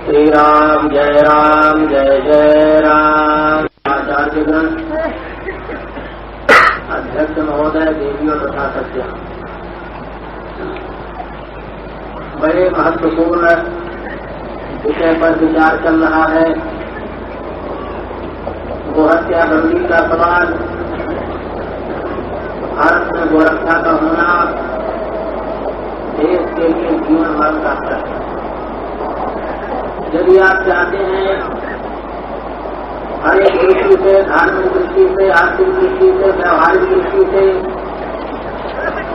श्री राम जय जय राम। आचार्य ग्रंथ अध्यक्ष महोदय, देवियों तथा सत्या, बड़े महत्वपूर्ण विषय पर विचार चल रहा है। गोहत्या बंदी का सवाल, भारत में गोरक्षा का होना देश के लिए जीवन मरण का प्रश्न है। यदि आप चाहते हैं हर एक दृष्टि से, धार्मिक दृष्टि से, आर्थिक दृष्टि से, व्यवहारिक दृष्टि से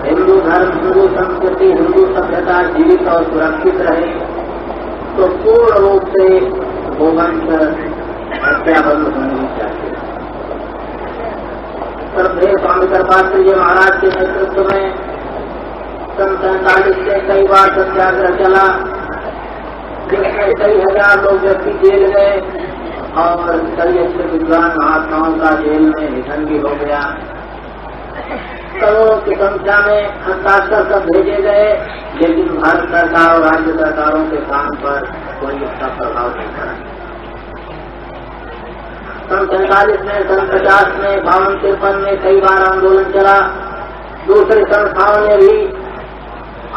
हिंदू धर्म, हिंदू संस्कृति, हिंदू सभ्यता जीवित और सुरक्षित रहे, तो पूर्ण रूप से गोवंश हत्या बंद होनी चाहिए। श्रद्धेय स्वामी कृपाचार्य जी महाराज के नेतृत्व में सन 47 से कई बार सत्याग्रह चला, जिसमें कई हजार लोग व्यक्ति जेल गए और कई अच्छे विद्वान महात्माओं का जेल में निधन भी हो गया। करोड़ों की संख्या में हस्ताक्षर सब भेजे गए, लेकिन भारत सरकार और राज्य सरकारों के काम पर कोई इसका प्रभाव नहीं पड़ा। सन 47 में, सन 50 में, 52-53 में कई बार आंदोलन चला। दूसरी संस्थाओं ने भी,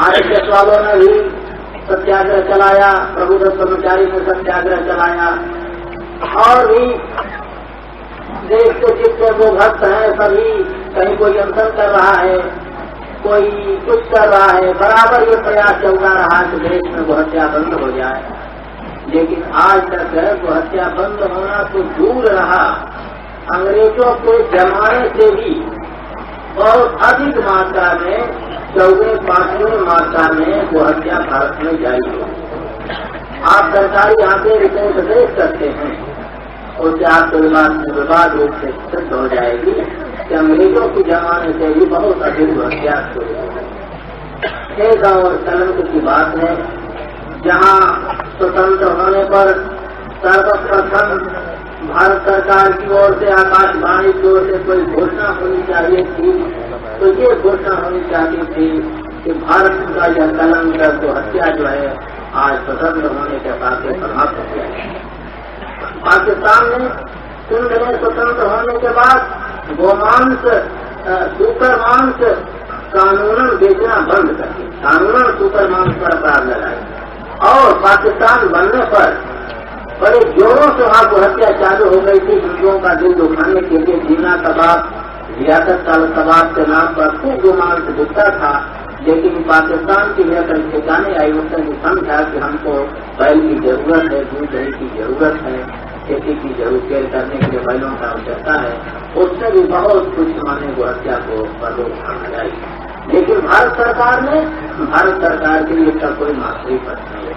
आरएसएस वालों ने भी सत्याग्रह चलाया, प्रबुद्ध ब्रह्मचारी ने सत्याग्रह चलाया, और भी देश के जितने वो भक्त हैं सभी, कहीं कोई अनशन कर रहा है, कोई कुछ कर रहा है, बराबर ये प्रयास चलता रहा कि देश में गोहत्या बंद हो जाए। लेकिन आज तक गोहत्या बंद होना तो दूर रहा, अंग्रेजों के जमाने से भी बहुत अधिक मात्रा में, 4-5 मात्रा में गोहत्या भारत में जारी हो। आप सरकारी आंकड़े रिपोर्ट देख सकते हैं, उससे आपको विवाद रूप से सिद्ध हो जाएगी कि अंग्रेजों के जमाने से भी बहुत अधिक गोहत्या शुरू हो। एक और कलंक की बात है, जहाँ स्वतंत्र होने पर सर्वप्रथम भारत सरकार की ओर से, आकाशवाणी की ओर से कोई घोषणा होनी चाहिए थी, तो ये घोषणा होनी चाहिए थी कि भारत का यह कलंक गोहत्या जो है आज स्वतंत्र होने के बाद समाप्त हो गया। पाकिस्तान ने, सिंध में स्वतंत्र होने के बाद गोमांस, सुपर मांस कानूनन बेचना बंद कर दिया, कानूनन सुपर मांस पर अपराध लगाए, और पाकिस्तान बनने पर बड़े जोरों से वहां गोहत्या चालू हो गई थी। हिंदुओं का दिल दुखाने के लिए जीना कबाब, रियासत का कबाब के नाम पर खूब गोमांस बिकता था। लेकिन पाकिस्तान की लेकर ठिकाने आई, उसने समझा कि हमको बैल की जरूरत है, दूध दही की जरूरत है, खेती की जरूरत करने के लिए बैलों का आवश्यकता है। उसने भी बहुत कुछ माने गोहत्या को रोकथाम लगाई। लेकिन भारत सरकार के लिए इसका कोई मास्टरी पद नहीं है।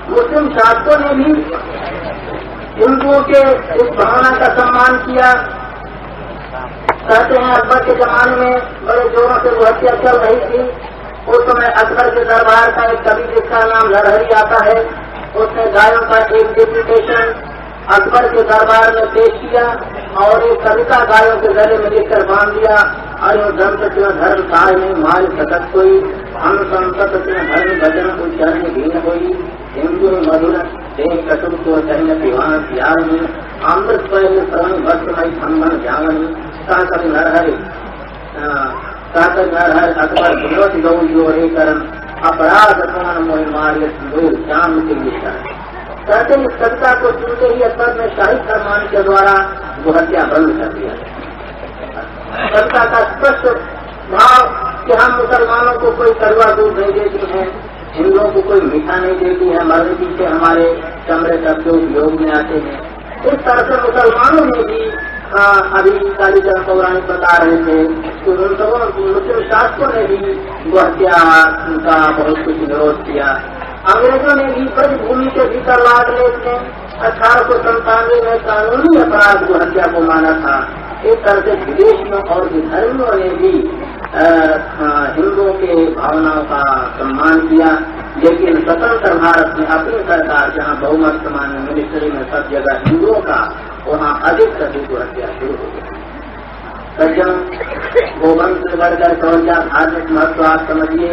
मुस्लिम शासकों ने भी हिंदुओं के इस भावना का सम्मान किया। कहते हैं अकबर के जमाने में बड़े जोरों से गोहत्या चल रही थी। उस समय अकबर के दरबार का एक कवि, जिसका नाम लड़हरी आता है, उसने गायों का एक डिप्यूटेशन अकबर के दरबार में पेश किया और एक कविता गायों के गले में लिखकर बांध दिया। अयो दंत धर्म काय में माल सकत कोई, हम संसत धर्म भजन उच्चारण भीन हुई, हिंदू मधुर देख कटुक को चरण दीवान प्यार में, अमृत पहले श्रवण भक्तमय संबन जावन, काकर नरहर अकबर विरोध गौ जोरे करम, अपराध कौन मोह मार्य सिंदूर चांद के लिए। कहते इस कविता को सुनते ही अकबर ने शाही फरमान के द्वारा गोहत्या बंद कर दिया। कविता का स्पष्ट भाव कि हम मुसलमानों को कोई कड़वा दूध नहीं देती है, हिंदुओं को कोई मीठा नहीं देती है, मरने पीछे हमारे कमरे शब्द उपयोग में आते हैं। इस तरह से मुसलमानों ने भी अभी कालीचरण पौराणिक बता रहे थे कि मुस्लिम शासकों ने भी गोहत्या का बहुत कुछ विरोध किया। अंग्रेजों ने भी बड़ी भूमि के भीतर लाद लेते 1897 में कानूनी अपराध गोहत्या को माना था। इस तरह से विदेशियों और विधर्मियों ने भी हिंदुओं के भावनाओं का सम्मान किया। लेकिन स्वतंत्र भारत में अपनी सरकार जहाँ बहुमत मान्य मिलिट्री में सब जगह हिंदुओं का, वहाँ अधिक से अधिक गोहत्या शुरू हो गई। सज्जन, गोवंश से बढ़कर कौन धार्मिक महत्व आप समझिए।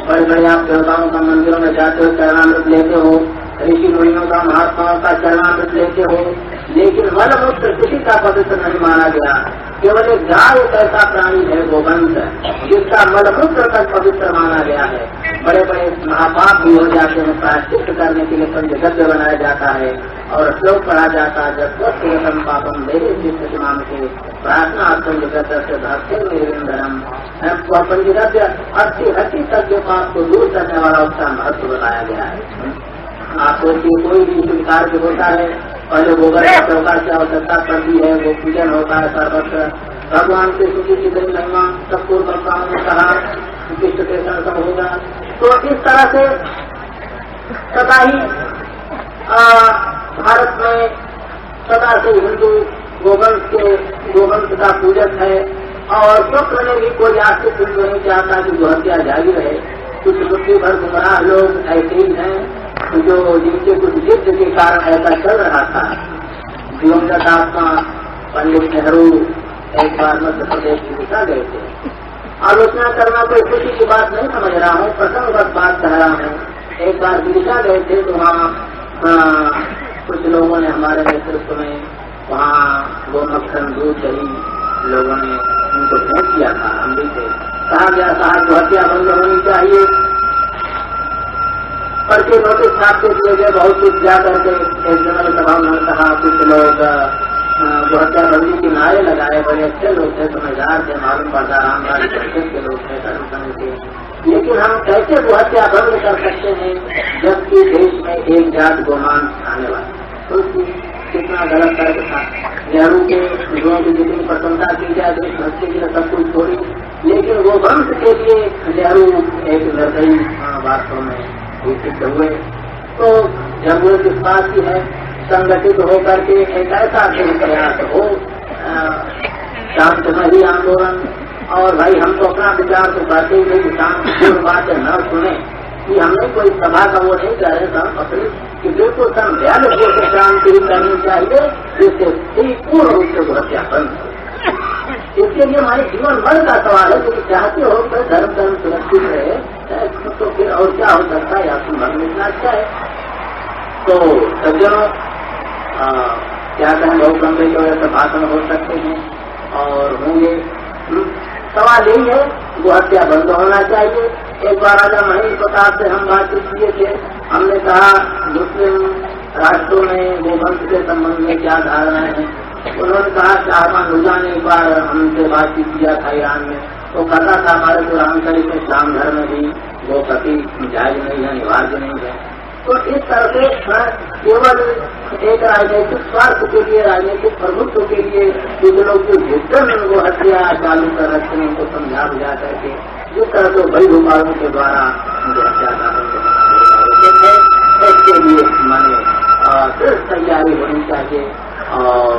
बड़े बड़े आप देवताओं का मंदिरों में जाते हो, चरणामृत लेते हो, ऋषि मुनियों का, महात्माओं का चरणामृत लेते हो, लेकिन मलमूत्र किसी का पवित्र नहीं माना गया। केवल एक गाय एक ऐसा प्राणी है गोवंश, जिसका मलमूत्र तक पवित्र माना गया है। बड़े बड़े महापाप भी हो जाते हैं, प्रायश्चित करने के लिए पंचगद्य बनाया जाता है और श्लोक पढ़ा जाता है, जब स्वस्तिगतम पापम मेरे चित्त नाम के प्रार्थना पंचगद्य से धरते निर्विंदनम। पंचगद्य 80 तक के पाप को दूर करने वाला उसका महत्व बताया गया है। आप सोचिए, कोई भी शुभ कार्य होता है, पहले गोबर का चौका की आवश्यकता पड़ती है, वो पूजन होता है सर्वत्र। भगवान के सूची की गई महिमा सब पूर्वताओं ने कहा विशिष्ट के संग होगा। तो इस तरह से सदा ही भारत में सदा से हिंदू गोवंश का पूजक है और स्वप्न में भी कोई आस्तिक हिंदू नहीं चाहता कि गोहत्या जारी रहे। कुछ बुद्धि भर गुमराह लोग ऐसे ही हैं जो जिनके कुछ जिद के कारण ऐसा चल रहा था। दिवंगत आत्मा पंडित नेहरू एक बार मध्य प्रदेश की दिशा गए थे। आलोचना करना कोई खुशी की बात नहीं समझ रहा हूँ, प्रसंगवत बात कह रहा हूँ। एक बार दिशा गए थे तो वहाँ कुछ लोगों ने हमारे नेतृत्व में वहाँ वो मक्खन दूध दही लोगों ने उनको भेंट किया था। हम भी थे। कहा गया साहब गोहत्या बंद होनी चाहिए, पर्चे नोटिस छापते किए गए, बहुत कुछ जा करके एक जनरल सभा में कहा। कुछ लोग गोहत्या बंदी के नारे लगाए, बड़े अच्छे लोग थे, समझदार थे, मालूम पड़ता रामराज के लोग थे, धर्म के। लेकिन हम कैसे गोहत्या बंद कर सकते हैं जबकि देश में एक जात गोमांस खाने वाले? तो कितना गलत तर्क था। नेहरू के लोगों की जितनी प्रशंसा की जाए देशभक्ति के लिए सब कुछ छोड़ी, लेकिन वो वंश के लिए नेहरू एक निर्दयी वास्तव में सिद्ध हुए। तो जब वो इस बात की है संगठित होकर के एक ऐसा प्रयास हो शांतमयी आंदोलन, और भाई हम तो अपना विचार तो करते ही नहीं, शांतिपूर्ण बातें न सुने कि हमने कोई सभा का वो नहीं कह रहे हम अपनी कि बिल्कुल संध्याल से शांति करनी चाहिए, जिससे पूर्ण रूप से गोहत्या बंद हो। इसके लिए हमारे जीवन भर का सवाल है कि चाहते हो तो धर्म सुरक्षित रहे, तो फिर और क्या हो सकता है? आपको मन में इतना अच्छा है। तो सज्जनों, क्या कहें, बहुत लंबे जो ऐसे भाषण हो सकते हैं और होंगे। सवाल यही है, गोहत्या बंद होना चाहिए। एक बार राजा महेंद्र प्रताप से हम बातचीत किए थे। हमने कहा मुस्लिम राष्ट्रों में गोवंश के संबंध में क्या धारणाएं हैं। उन्होंने कहा शाहबान हुजा ने एक बार हमसे बातचीत किया था ईरान में, तो कहता था हमारे कुरान शरीफ में इस्लाम धर्म में भी वो कभी जायज नहीं है, अनिवार्य नहीं है। तो इस तरह से केवल एक राजनीतिक स्वार्थ के लिए, राजनीतिक प्रभुत्व के लिए कुछ लोग जो भीतर वो हत्या चालू कर रखते हैं उनको समझा बुझा करके जिस तरह से बड़ी भूपालों के द्वारा उनको हत्या होते हैं, इसके लिए माने सिर्फ तैयारी होनी चाहिए। और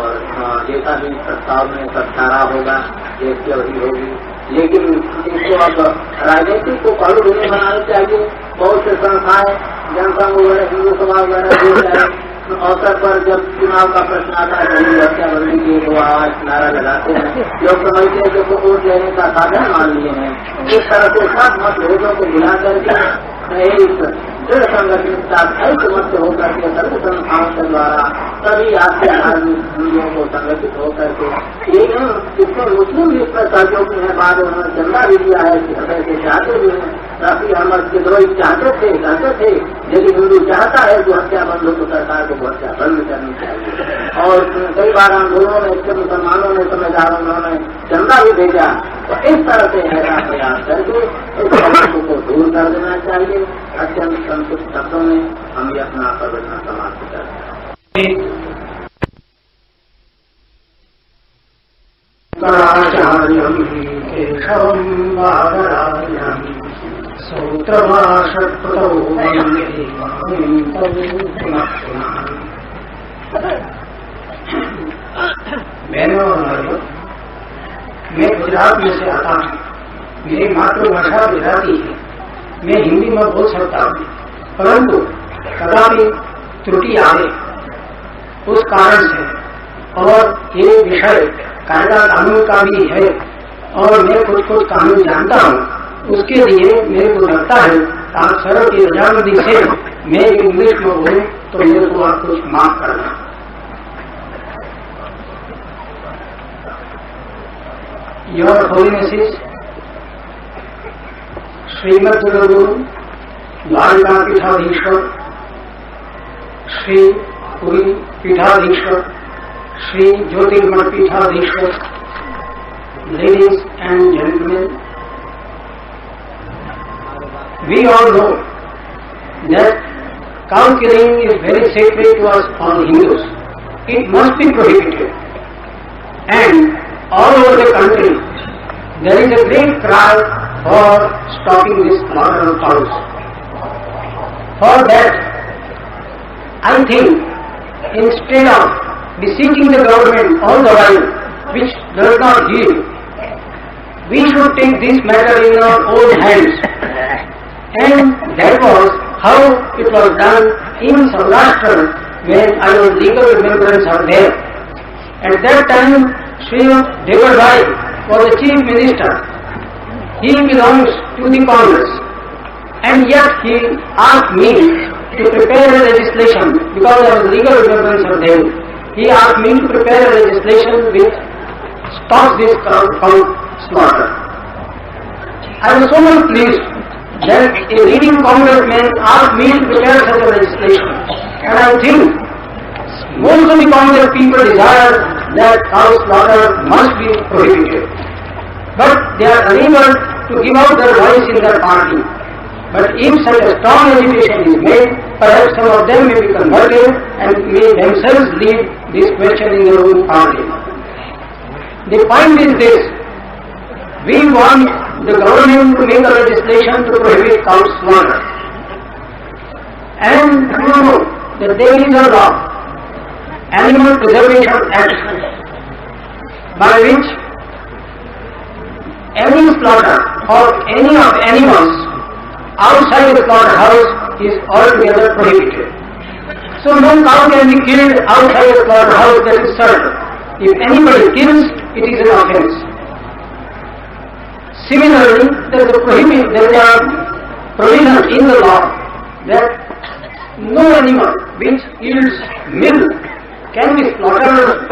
जैसा भी प्रस्ताव में प्रचारा होगा, देश की अवधि होगी, लेकिन इसको अब राजनीतिक को पहलू नहीं बनाना चाहिए। बहुत से संस्थाएं, जनसंघ वगैरह, हिंदू सभा वगैरह जो है अवसर पर जब चुनाव का प्रश्न आता है तो हत्या बंदी की वो आवाज नारा लगाते हैं। लोग समझते हैं कि वोट लेने का साधन मान लिए हैं। इस तरह से सब मतभेदों को मिला करके दृढ़ संगठित ऐसे मत होकर के सभी संस्थाओं के द्वारा सभी आपके हिंदुओं को संगठित होकर के एक इसमें मुस्लिम भी इसमें सहयोगी है। बाद उन्होंने चंदा भी दिया है, हृदय से चाहते भी हैं। राफी अहमद किदरोई चाहते थे, कहते थे, लेकिन हिंदू चाहता है जो हत्या बंद हो तो सरकार को हत्या बंद करनी चाहिए। और कई बार आंदोलनों में इसके मुसलमानों ने, समझदारों ने चंदा भी भेजा। तो इस तरह से ऐसा प्रयास करके इस समस्या को दूर कर देना चाहिए। अत्यंत संतुष्ट शब्दों में हम ये अपना प्रवचन समाप्त करते हैं। मैं गुजरात में से आता हूँ, मेरी मातृभाषा गुजराती है। मैं हिंदी में बोल सकता हूँ, परंतु कदापि त्रुटि आए उस कारण से, और ये विषय कायदा कानून का भी है और मैं कुछ कानून जानता हूँ, उसके लिए मेरे को लगता है आप सर्व की रजामंदी से मैं इंग्लिश में बोलूं तो मेरे को आप कुछ माफ करना। योर होलीनेसेस श्रीमद गुरु द्वारका पीठाधीश्वर श्री पुरी पीठाधीश्वर श्री ज्योतिर्मठ पीठाधीश्वर, ladies and gentlemen, we all know that cow killing is very sacred to us all Hindus. It must be prohibited, and all over the country there is a great cry for stopping this slaughter of cows. For that, I think instead of beseeching the government all the while, which does not heed, we should take this matter in our own hands. And that was how it was done in Saurashtra when I was legal remembrance of there. At that time, Sri Devardhai was the chief minister. He belongs to the Congress, and yet he asked me to prepare a legislation because I was legal remembrance of them. He asked me to prepare a legislation which stops this cow slaughter. I was so much pleased that a leading congressman asked me to prepare such a legislation, and I think most of the Congress people desire that cow slaughter must be prohibited, but they are unable to give out their voice in their party. But if such a strong agitation is made, perhaps some of them may be converted and may themselves lead this question in their own party. The point is this: we want the government to make a legislation to prohibit cow slaughter. And you know that there is a law, Animal Preservation Act, by which any slaughter of any of animals outside the slaughterhouse is altogether prohibited. So no cow can be killed outside the slaughterhouse, that is certain. If anybody kills, it is an offence. Similarly, there is a provision in the law that no animal which yields milk can be slaughtered,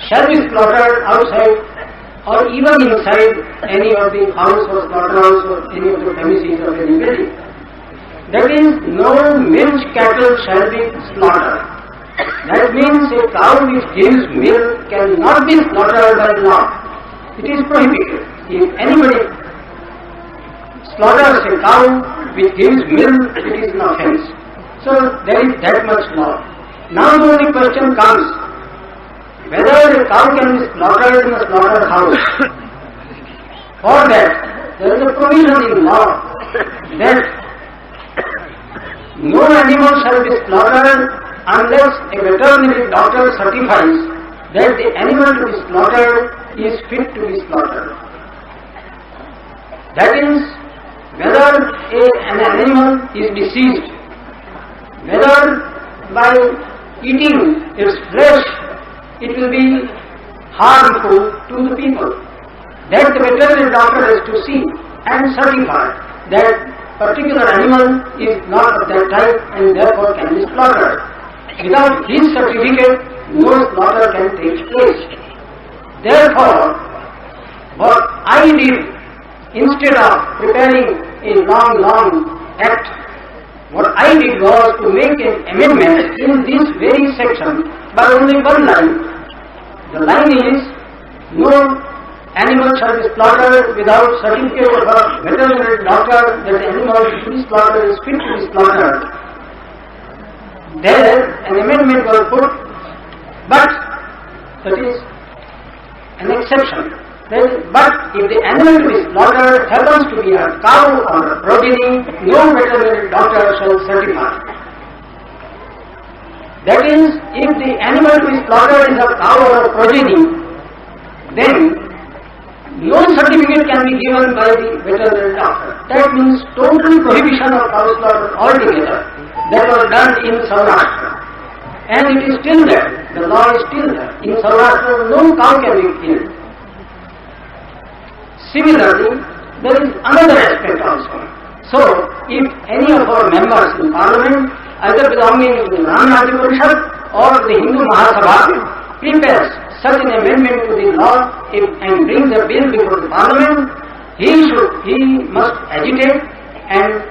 shall be slaughtered outside or even inside any of the house or slaughterhouse or any of the premises of any building. That is, no milch cattle shall be slaughtered. That means a cow which gives milk cannot be slaughtered by law. It is prohibited. If anybody slaughters a cow which gives milk, it is an offence. So there is that much law. Now the only question comes, whether a cow can be slaughtered in a slaughterhouse. For that, there is a provision in law that no animal shall be slaughtered unless a veterinary doctor certifies that the animal to be slaughtered is fit to be slaughtered. That is, whether an animal is diseased, whether by eating its flesh it will be harmful to the people. That the veterinary doctor has to see and certify that particular animal is not of that type and therefore can be slaughtered. Without his certificate, no slaughter can take place. Therefore, what I did, instead of preparing a long act, what I did was to make an amendment in this very section by only one line. The line is, no animal shall be slaughtered without certificate of a veterinary doctor that the animal to be slaughtered is fit to be slaughtered. There an amendment was put, but that is an exception. But if the animal to be slaughtered happens to be a cow or a progeny, no veterinary doctor shall certify. That is, if the animal to be slaughtered is a cow or a progeny, then no certificate can be given by the veterinary doctor. That means total prohibition of cow slaughter altogether. That was done in Saurashtra. And it is still there. The law is still there. In Saurashtra, no cow can be killed. Similarly, there is another aspect also. So, if any of our members in Parliament, either belonging to the Ram Rajya Parishad or the Hindu Mahasabha, prepares such an amendment to the law and brings a bill before the Parliament, he must agitate and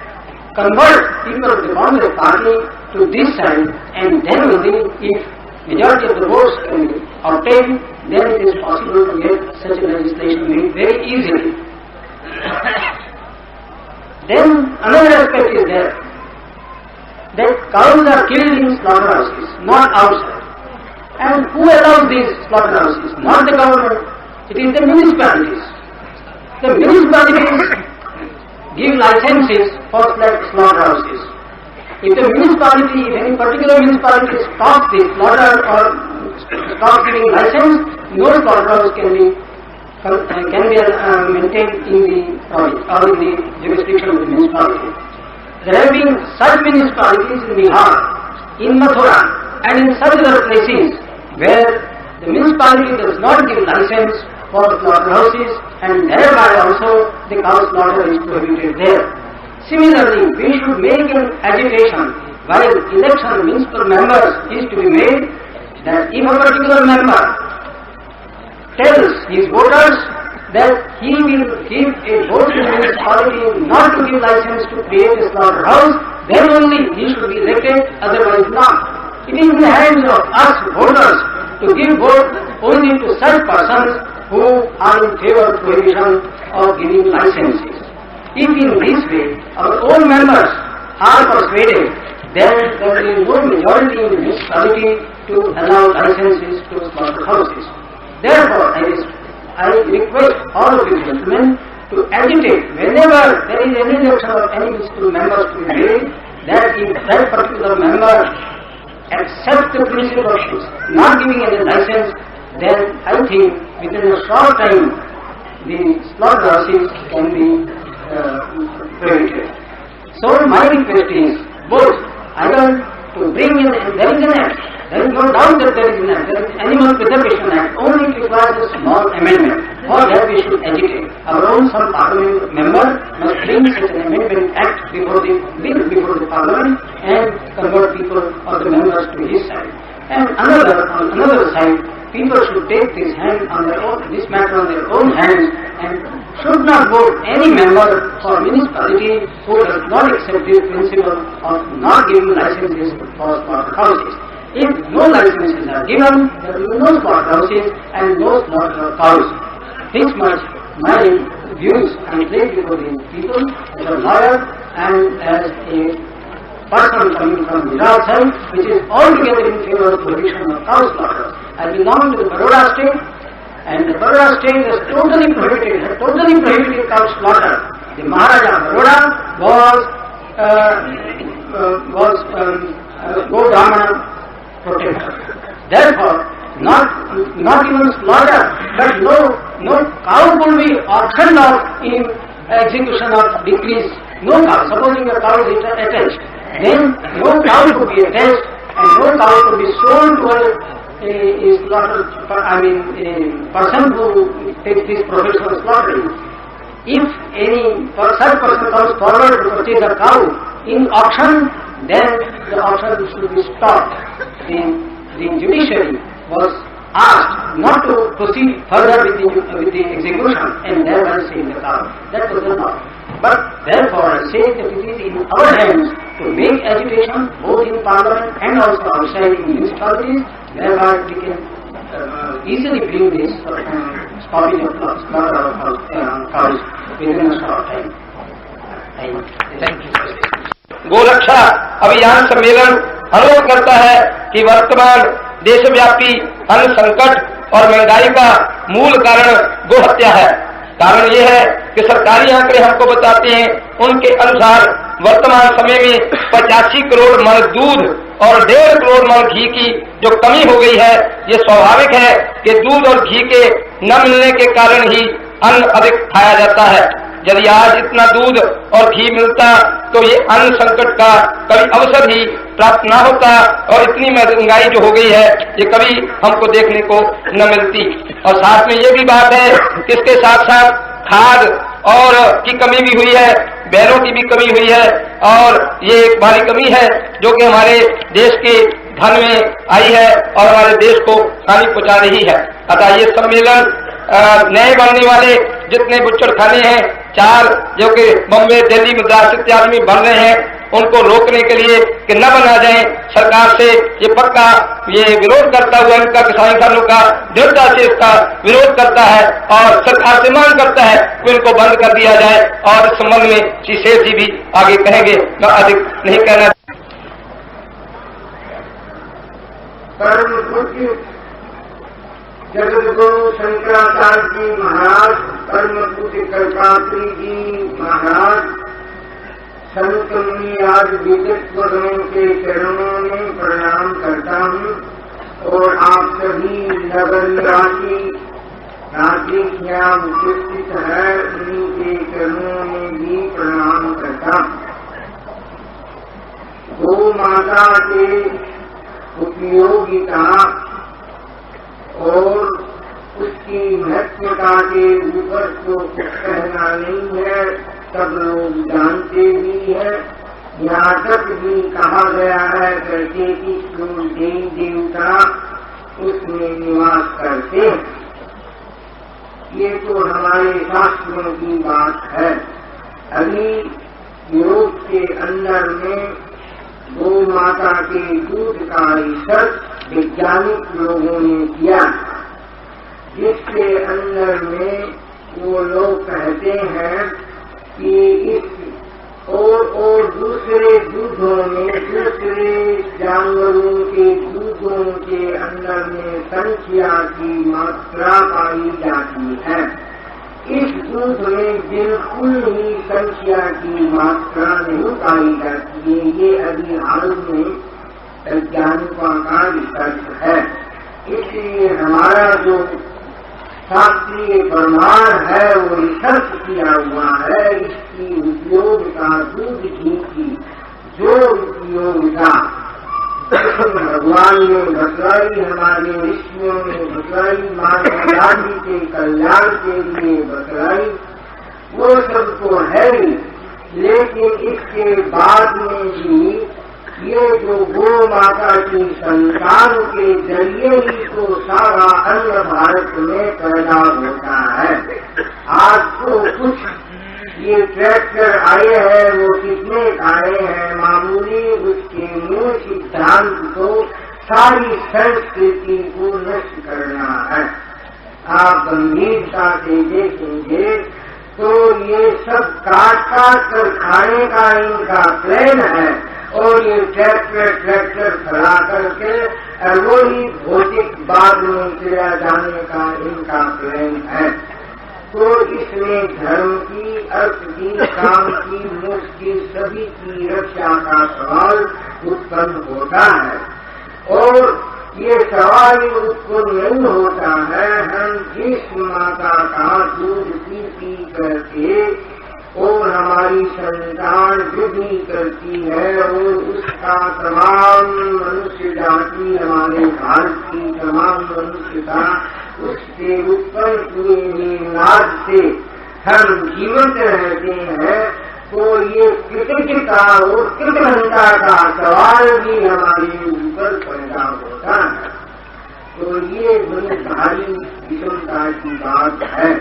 convert people of the Congress party to this side, and then only, if majority of the votes can be obtained, then it is possible to get such a legislation made very easily. Then another aspect is there, that cows are killed in slaughterhouses, not outside. And who allows these slaughterhouses? Not the government, it is the municipalities. The municipalities give licenses for slaughterhouses. If the municipality, if any particular municipality stops the slaughter or stops giving license, no slaughterhouse can be maintained in the province or in the jurisdiction of the municipality. There have been such municipalities in Bihar, in Mathura, and in such other places where the municipality does not give license for slaughterhouses, and thereby also the cow slaughter is prohibited there. Similarly, we should make an agitation while election of municipal members is to be made, that if a particular member tells his voters that he will give a vote to the municipality not to give license to create a slaughterhouse, then only he should be elected, otherwise not. It is in the hands of us voters to give vote only to such persons who are in favor of prohibition of giving licenses. If in this way our own members are persuaded, then there is no majority in the municipality to allow licenses to slaughterhouses. Therefore, I request all of you gentlemen to agitate whenever there is any election of any municipal members to be made, that if that particular member accepts the principle of not giving any license, then I think within a short time the slaughterhouses can be prohibited. So my request is both either to bring in, there is an act, there is no doubt that there is an act, there is Animal Preservation Act, only it requires a small amendment. For that we should agitate. Our own some Parliament member must bring such an amendment act before the Parliament and convert people or the members to his side. And on another side, people should take this matter on their own hands and should not vote any member for municipality who does not accept the principle of not giving licenses for slaughterhouses. If no licenses are given, there will be no slaughterhouses and no slaughter cows. This much my views I place before the people as a lawyer and as a person coming from Gujarat side, which is altogether in favor of prohibition of cow slaughter. I belong to the Baroda state, and the Baroda state has totally prohibited cow slaughter. The Maharaja Baroda was Go Brahmana protector. Therefore, not even slaughter, but no cow could be auctioned off in execution of decrees. No cow. Supposing a cow is attached, then no cow could be attached and no cow could be sold to a person who takes this profession of slaughtering. If any such person comes forward to purchase a cow in auction, then the auction should be stopped. The judiciary was asked not to proceed further with the execution and thereby save the cow. That was the law. But therefore I say that it is in our hands to make agitation both in Parliament and also outside in municipalities, whereby we can easily bring this stoppage of slaughter of cows within a short time. Thank you. गोरक्षा अभियान सम्मेलन अनुरोध करता है कि वर्तमान देशव्यापी अन्न संकट और महंगाई का मूल कारण गोहत्या है। कारण ये है कि सरकारी आंकड़े हमको बताते हैं, उनके अनुसार वर्तमान समय में 85 करोड़ मन दूध और 1.5 करोड़ मन घी की जो कमी हो गई है, ये स्वाभाविक है कि दूध और घी के न मिलने के कारण ही अन्न अधिक खाया जाता है। यदि आज इतना दूध और घी मिलता तो ये अन्न संकट का कभी अवसर ही प्राप्त न होता और इतनी महंगाई जो हो गई है ये कभी हमको देखने को न मिलती। और साथ में ये भी बात है कि इसके साथ साथ खाद और की कमी भी हुई है। बैलों की भी कमी हुई है और ये एक बड़ी कमी है जो कि हमारे देश के धन में आई है और हमारे देश को हानि पहुंचा रही है। अतः ये सम्मेलन नए बनने वाले जितने बुच्चड़ खाने हैं 4 जो कि बम्बे, दिल्ली, मद्रास इत्यादि में बन रहे हैं, उनको रोकने के लिए कि न बना जाए, सरकार से ये पक्का ये विरोध करता हुआ इनका किसान किसानों का दृढ़ता से इसका विरोध करता है और सरकार से मांग करता है कि इनको बंद कर दिया जाए। और इस संबंध में श्री शेर जी भी आगे कहेंगे, मैं अधिक नहीं कहना। परम पूज्य जगत गुरु शंकराचार्य जी महाराज, परम पूज्य कल्पात्री जी महाराज, संत मुनि आज विदित्वरों के चरणों में प्रणाम करता हूँ और आप सभी नगर निवासी नागरिक यहाँ उपस्थित है उन्हीं के चरणों में भी प्रणाम करता हूँ। गौ माता के उपयोगिता और उसकी महत्वता के ऊपर तो कुछ कहना नहीं है, सब लोग जानते भी हैं। यहाँ तक भी कहा गया है करके कि देवी देवता उसमें निवास करते हैं। ये तो हमारे शास्त्रों की बात है। अभी योग के अंदर में गौ माता के दूध का रिसर्च वैज्ञानिक लोगों ने किया, जिसके अंदर में वो लोग कहते हैं कि इस और दूसरे दूधों में, दूसरे जानवरों के दूधों के अंदर में संख्या की मात्रा पाई जाती है। इस दूध में बिल्कुल ही संख्या की मात्रा नहीं पाई जाती है। ये अभी हाल में वैज्ञानिकों का रिसर्च है। इसलिए हमारा जो शास्त्रीय प्रमाण है वो रिसर्च किया हुआ है। इसकी उपयोगिता दूध घी की जो उपयोगिता भगवान ने बतलाई, हमारे ऋषियों ने बतलाई, मानव जाति के कल्याण के लिए बतलाई, वो सब तो है ही। लेकिन इसके बाद में भी ये जो गौ माता की संतान के जरिए ही तो सारा अन्न भारत में पैदा होता है। आज तो कुछ ये ट्रैक्टर आए हैं, वो कितने आए हैं मामूली, उसके मूल सिद्धांत तो सारी संस्कृति को नष्ट करना है। आप गंभीरता से देखेंगे तो ये सब काट कर खाने का इनका प्लान है और ये ट्रैक्टर खड़ा करके वही भौतिक बाद में चला जाने का इनका प्लान है। तो इसमें धर्म की, अर्थ की, काम की, मोक्ष की, सभी की रक्षा का सवाल उत्पन्न होता है। और ये सवाल उत्पन्न नहीं होता है हम जिस माता का दूध पी करके और हमारी संतान वृद्धि करती है और उसका तमाम मनुष्य जाति, हमारे भारत की तमाम मनुष्यता उससे उत्पन्न हुए नाद से हम जीवित रहते हैं। तो ये कृतज्ञता और कृतज्ञता का सवाल भी हमारे ऊपर पैदा होता है। तो ये बड़ी भारी विषमता की बात है।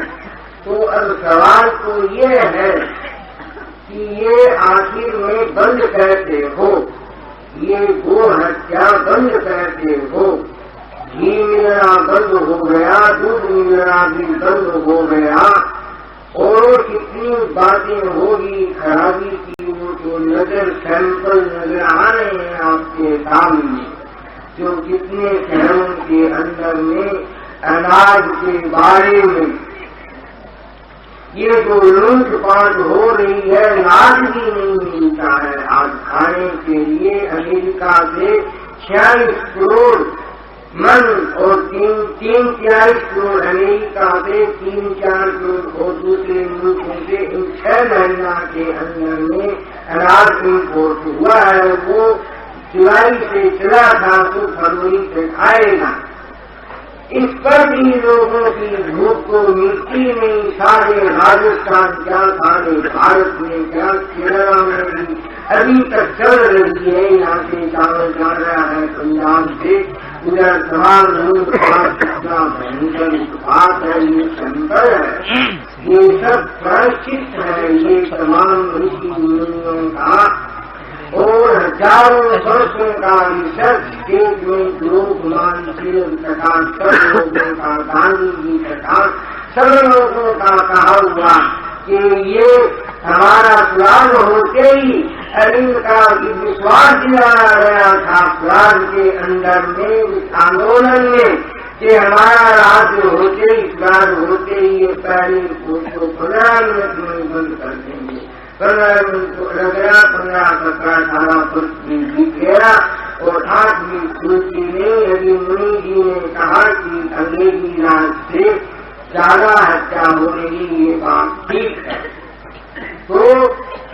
तो अब सवाल तो ये है कि ये आखिर में बंद कैसे हो, ये गो हत्या बंद कैसे हो। घी मिलना बंद हो गया, दूध मिलना भी बंद हो गया और कितनी बातें होगी खराबी की, वो तो नजर सैंपल नजर आ रहे हैं आपके सामने। जो कितने शहरों के अंदर में अनाज के बारे में ये जो लूटपाट हो रही है, अनाज भी नहीं मिलता है आज खाने के लिए। अमेरिका से 46 करोड़ मन और 43 करोड़ अमेरिका से 3-4 करोड़ और दूसरे मुल्कों से इन 6 महीना के अंदर में अनाज इम्पोर्ट हुआ है। वो जुलाई से चला था तो फरवरी तक आएगा। इस पर भी लोगों की भूख को मिलती नहीं। सारे राजस्थान क्या, सारे भारत में क्या, केरला में भी अभी तक चल रही है। यहाँ से चावल जा रहा है पंजाब से, उधर तमाम लोग कितना भयंकर बात है, ये संकर है, ये सब प्रायश्चित है, ये तमाम ऋषि मुनियों का और हजारों वर्षों का रिसर्च स्टेज में लोकमान तथा सब लोगों का, गांधी जी तथा सब लोगों का कहा हुआ कि ये हमारा स्वराज होते ही अरविंद का विश्वास दिलाया गया था स्वराज के अंदर में, इस आंदोलन में, कि हमारा राज्य होते ही, स्वराज होते ही ये पहले उसको 15 मिनट में बंद कर देंगे। 15 मिनट को लग गया, 15-17 बीत गया और 8 मिनट छूटी नहीं। यदि मुनि जी ने कहा कि अंग्रेजी राज से ज्यादा हत्या हो रही, ये बात ठीक है, तो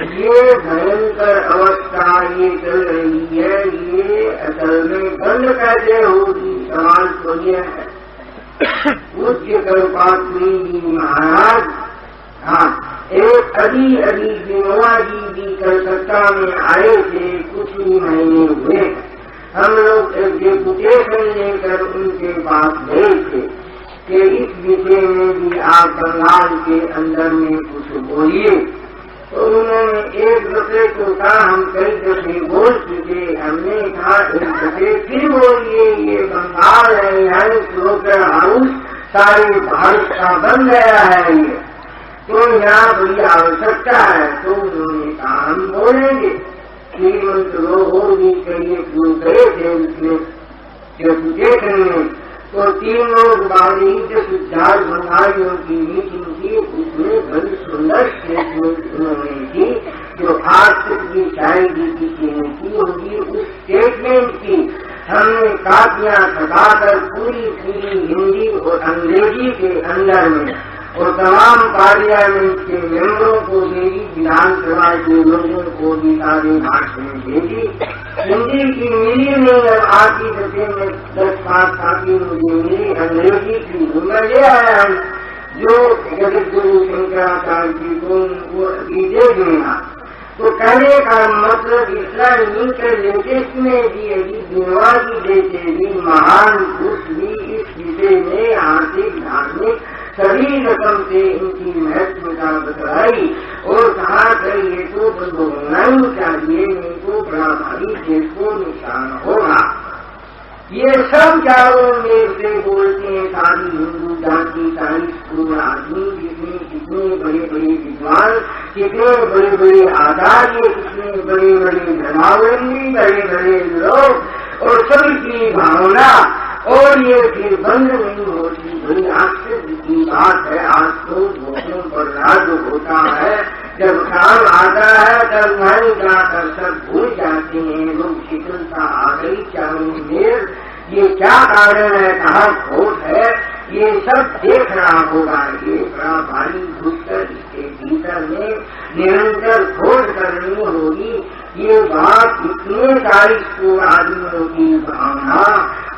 ये भयंकर अवस्था ये चल रही है, ये असल में बंद कैसे होगी? सवाल तो यह है। पूज्य कल्पात्री जी महाराज, हाँ, एक अभी विनोबा जी भी कलकत्ता में आए थे, कुछ ही महीने हुए। हम लोग एक डेपुटेशन लेकर उनके पास गए थे कि इस विषय में भी आप बंगाल के अंदर में कुछ बोलिए। तो उन्होंने एक दफे को कहा, हम कई दफे बोल चुके, हमने कहा एक दफे फिर बोलिए, ये बंगाल है, यहाँ स्लोटर हाउस सारे भारत का बन गया है ये, तो यहाँ बड़ी आवश्यकता है। तो उन्होंने कहा हम बोलेंगे। श्रीमंत लोग और भी कई लोग गए थे उसमें डेपुटेशन में, तो 3 लोग बारीक सिद्धार्थ बंगालियों की मीटिंग की, उसमें बड़ी सुंदर स्टेटमेंट उन्होंने की जो आज तक की शायद किसी ने की होगी। उस स्टेटमेंट की हमने कापियां छपाकर पूरी हिंदी और अंग्रेजी के अंदर में और तमाम पार्लियामेंट के मेंबरों को भेजी, विधानसभा के लोगों को भी सारे भाषण भेजी। हिंदी की मिली नहीं, अब आधी दफे में 10-5 कापी मुझे मिली अंग्रेजी की, मैं ले आया हम, जो जगत गुरु शंकराचार्य जी को उनको अभी दे दूंगा। तो कहने का मतलब इतना नहीं कर लेटेस्ट में भी यदि विनोबा जी देते भी महान पुरुष भी इस विषय में आर्थिक धार्मिक सभी रकम से इनकी महत्वता बतलाई और कहा कि ये तो बंद होना ही चाहिए, नहीं तो बड़ा भारी देश को नुकसान होगा। ये सब चारों में से बोलते हैं सारी हिंदू जाति, सारी स्कूल आदमी, कितने बड़े बड़े विद्वान, कितने बड़े बड़े आचार्य, कितने बड़े बड़े धर्मावलंबी, बड़े बड़े लोग और सभी की भावना, और ये फिर बंद नहीं होती। बड़ी आश्चर्य की बात है। आज तो भोजों पर राज होता है, जब काम आता है तब वहीं जाकर सब भूल जाते हैं। लोग शीतलता आ गई चारों में, ये क्या कारण है, कहाँ खोट है, ये सब देख रहा होगा। ये बड़ा भारी घुसकर इसके भीतर में निरंतर खोज करनी होगी। ये बात इतने 40 आदमियों की भावना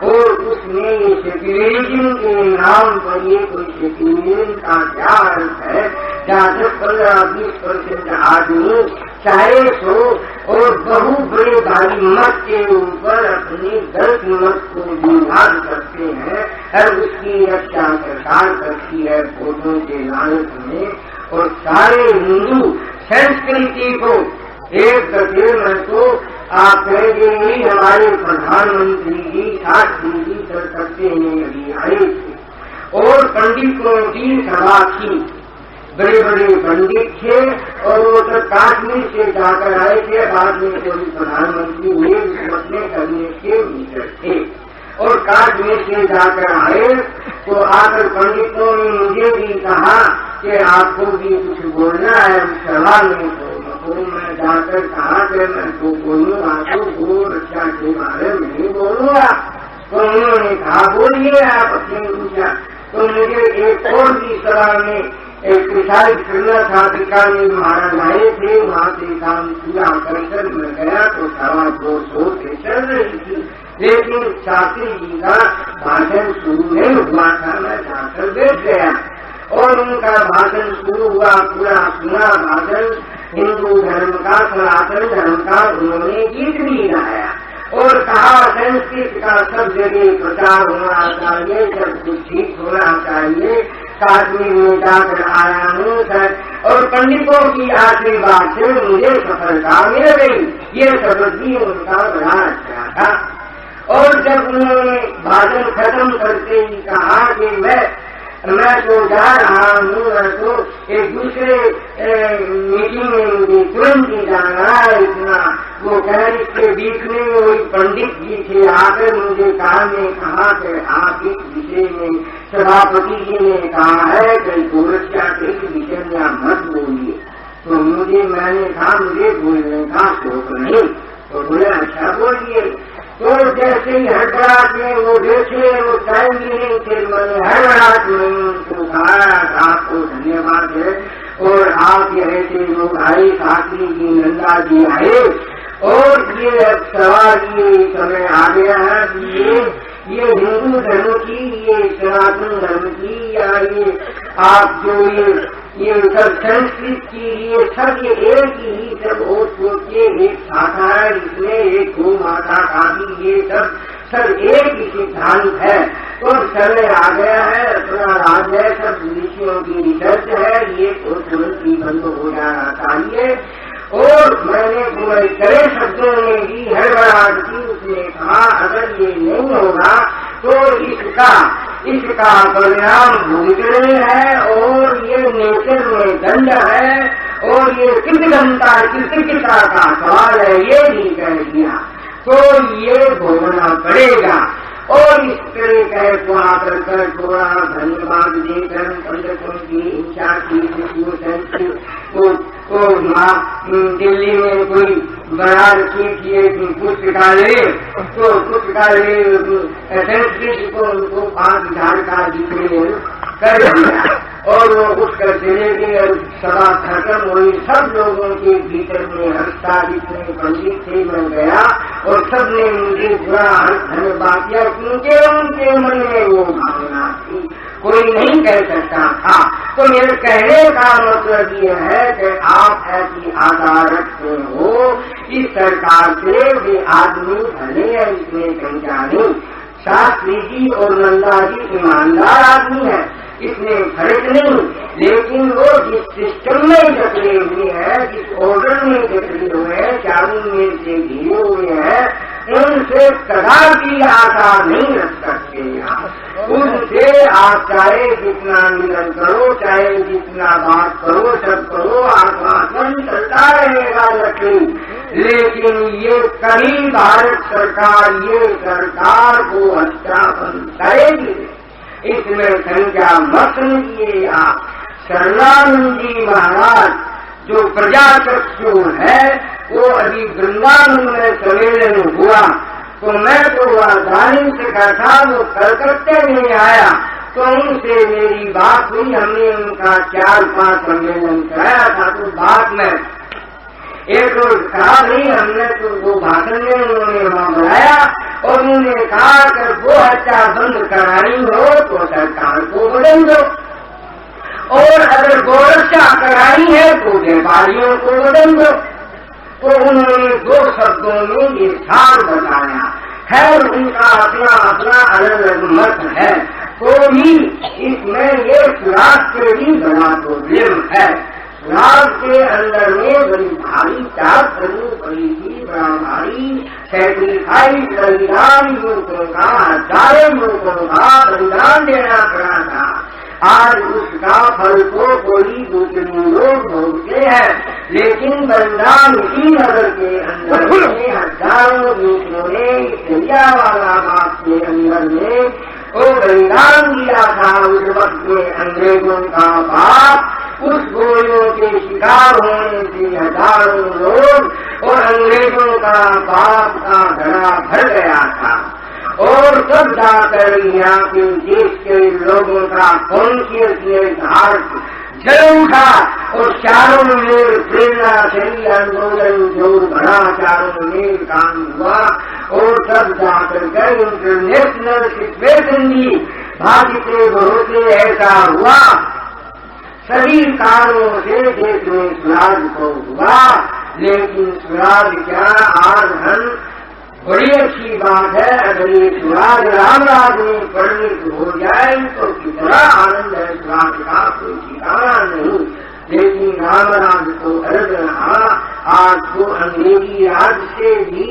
और उसमें ये सेक्युलरिज्म के नाम पर ये कोई सेक्युलरिज्म का क्या अर्थ है, जहाँ 10-15-20% आदमी चाहे सो और बहु बड़े भारी मत के ऊपर अपनी गलत मत को विवाद करते हैं और उसकी रक्षा सरकार करती है वोटों के लालच में, और सारे हिंदू संस्कृति को एक दफे में तो आप कहेंगे ही हमारे प्रधानमंत्री जी शास्त्री जी कलकत्ते में अभी आए थे और पंडितों की सभा थी, बड़े बड़े पंडित थे और वो तो कश्मीर से जाकर आए थे, बाद में कोई प्रधानमंत्री हुए उसमें करने के मित्र थे और कश्मीर से जाकर आए। तो आकर पंडितों ने मुझे भी कहा कि आपको भी कुछ बोलना है उस सभा में। तो मैं जाकर कहा कि मैं तो बोलूंगा, तो गो रक्षा के बारे में नहीं बोलूंगा। तो उन्होंने कहा बोलिए आप, अपने पूछा। तो मुझे एक और भी सभा में एक प्रसारित करना था, बीकानेर महाराज आए थे, वहाँ से काम पूरा कर मैं गया तो 2.25 से चल रही थी, लेकिन शास्त्री जी का भाषण शुरू नहीं हुआ था, मैं जाकर बैठ गया और उनका भाषण शुरू हुआ। पूरा सुना भाषण, हिंदू धर्म का, सनातन धर्म का उन्होंने गीत भी गाया और कहा संस्कृत का सब जगह प्रचार होना चाहिए, सब कुछ ठीक होना चाहिए। कश्मीर में जाकर आया हूँ और पंडितों की आशीर्वाद से मुझे सफलता मिल गई। ये शब्द भी उनका बड़ा अच्छा था। और जब उन्होंने भाषण खत्म करते ही कहा कि मैं तो जा रहा हूँ, मैं तो एक दूसरे मीटिंग में मुझे तुरंत ही जाना है इतना। वो कह इसके बीच में वही पंडित जी थे आकर मुझे कहा कि आप इस विषय में सभापति जी ने कहा है कि गोरक्षा के विषय में आप मत बोलिए। तो मैंने कहा मुझे बोलने का शौक नहीं। तो बोले अच्छा बोलिए। तो जैसे ही हड़बड़ाहट में वो देखे वो टाइम भी नहीं थे, मैंने हड़बड़ाहट में उनको कहा आपको धन्यवाद है और आप ऐसे लोग आए, शास्त्री जी, नंदा जी आए और ये अब सवाल ये समय आ गया है कि ये हिंदू धर्म की, ये सनातन धर्म की, या ये आप जो ये सब संस्कृत की, ये सब ये एक ही सब और सोचिए एक शाखा है, इसमें एक गौ माता का भी ये सब एक ही सिद्धांत है। तो समय आ गया है, अपना राज है, सब ऋषियों की रिसर्च है, ये तो तुरंत ही बंद हो जाना चाहिए। और मैंने पूरे कड़े शब्दों में भी हड़बड़ाहट की। उसने कहा अगर ये नहीं होगा तो इसका परिणाम भुगतने है और ये नेचर में दंड है और ये कृतज्ञता का सवाल है, ये भी कह दिया। तो ये भोगना पड़ेगा। और इस तरह कह को आकर कर थोड़ा धन्यवाद देकर पंडितों की इच्छा की दिल्ली में कोई बना रखी पुस्तकालय, तो पुस्तकालय संस्कृत को उनको 5,000 का डिक्लेयर कर दिया और वो उठकर चले गए और सभा खत्म हुई। सब लोगों के भीतर में हंसता जितने पंडित थे मैं गया और सबने मुझे बुरा धन्यवाद किया क्योंकि उनके मन में वो भावना थी, कोई नहीं कह सकता था। तो मेरे कहने का मतलब ये है कि आप ऐसी आशा रखते हो इस सरकार से वे आदमी भले है, इसमें शंका नहीं। शास्त्री जी और नंदा जी ईमानदार आदमी है, इसमें फर्क नहीं, लेकिन वो जिस सिस्टम में जकड़े हुए हैं, जिस ऑर्डर में जकड़े हुए हैं, चारों में से घिरे हुए हैं, उनसे कदापि आशा नहीं रख सकते। उनसे आप चाहे जितना मिलन करो, चाहे जितना बात करो, सब करो, आश्वासन चलता रहेगा लकड़ी, लेकिन ये कभी भारत सरकार ये सरकार को अच्छा बन करेगी, इसमें संख्या मत लीजिए। आप शरणानंद जी महाराज जो प्रजाचक्षु है, वो अभी वृंदावन में सम्मेलन हुआ तो मैं तो राजधानी से कहा, वो कलकत्ते में आया तो उनसे मेरी बात हुई। हमने उनका 4-5 सम्मेलन कराया था। तो बात में एक रोज कहा नहीं, हमने तो वो भाषण में उन्होंने वहाँ बुलाया और उन्होंने कहा कि वो हत्या बंद करानी हो तो सरकार को बदल दो, और अगर गोरक्षा करानी है तो व्यापारियों को बदल दो। तो उन्होंने 2 शब्दों में ये सार बताया है और उनका अपना अलग अलग मत है। तो भी इसमें ये सुराग के भी बड़ा प्रॉब्लम है। सुराग के अंदर में बड़ी भारी त्याग करनी पड़ी थी, बड़ा भारी सैक्रिफाइस बलिदान युवकों का, हजारों युवकों का बलिदान देना पड़ा था। आज उसका फल को कोई दूसरे लोग भोगते हैं, लेकिन बलिदान इसी नगर के अंदर में हजारों दूसरों ने जलियांवाला बाग के अंदर में वो बलिदान दिया था। उस वक्त में अंग्रेजों का बाप उस गोलियों के शिकार होने से हजारों लोग और अंग्रेजों का बाप का घड़ा भर गया था। और तब जाकर यहाँ के देश के लोगों का कॉन्शियसनेस हार्ट जल उठा और चारों में प्रेरणा शरीर आंदोलन जोर बढ़ा, चारों में काम हुआ और तब जाकर के इंटरनेशनल सिचुएशन भी भागते भरोसे ऐसा हुआ। सभी कारणों से देश में स्वराज को हुआ, लेकिन स्वराज क्या, आज हम बड़ी अच्छी बात है अगर ये स्वराज राम राज में परिणित हो जाए तो कितना आनंद है। स्वराज का कोई ठिकाना नहीं, लेकिन राम राज को अर्थ रहा। आज तो अंग्रेजी राज से भी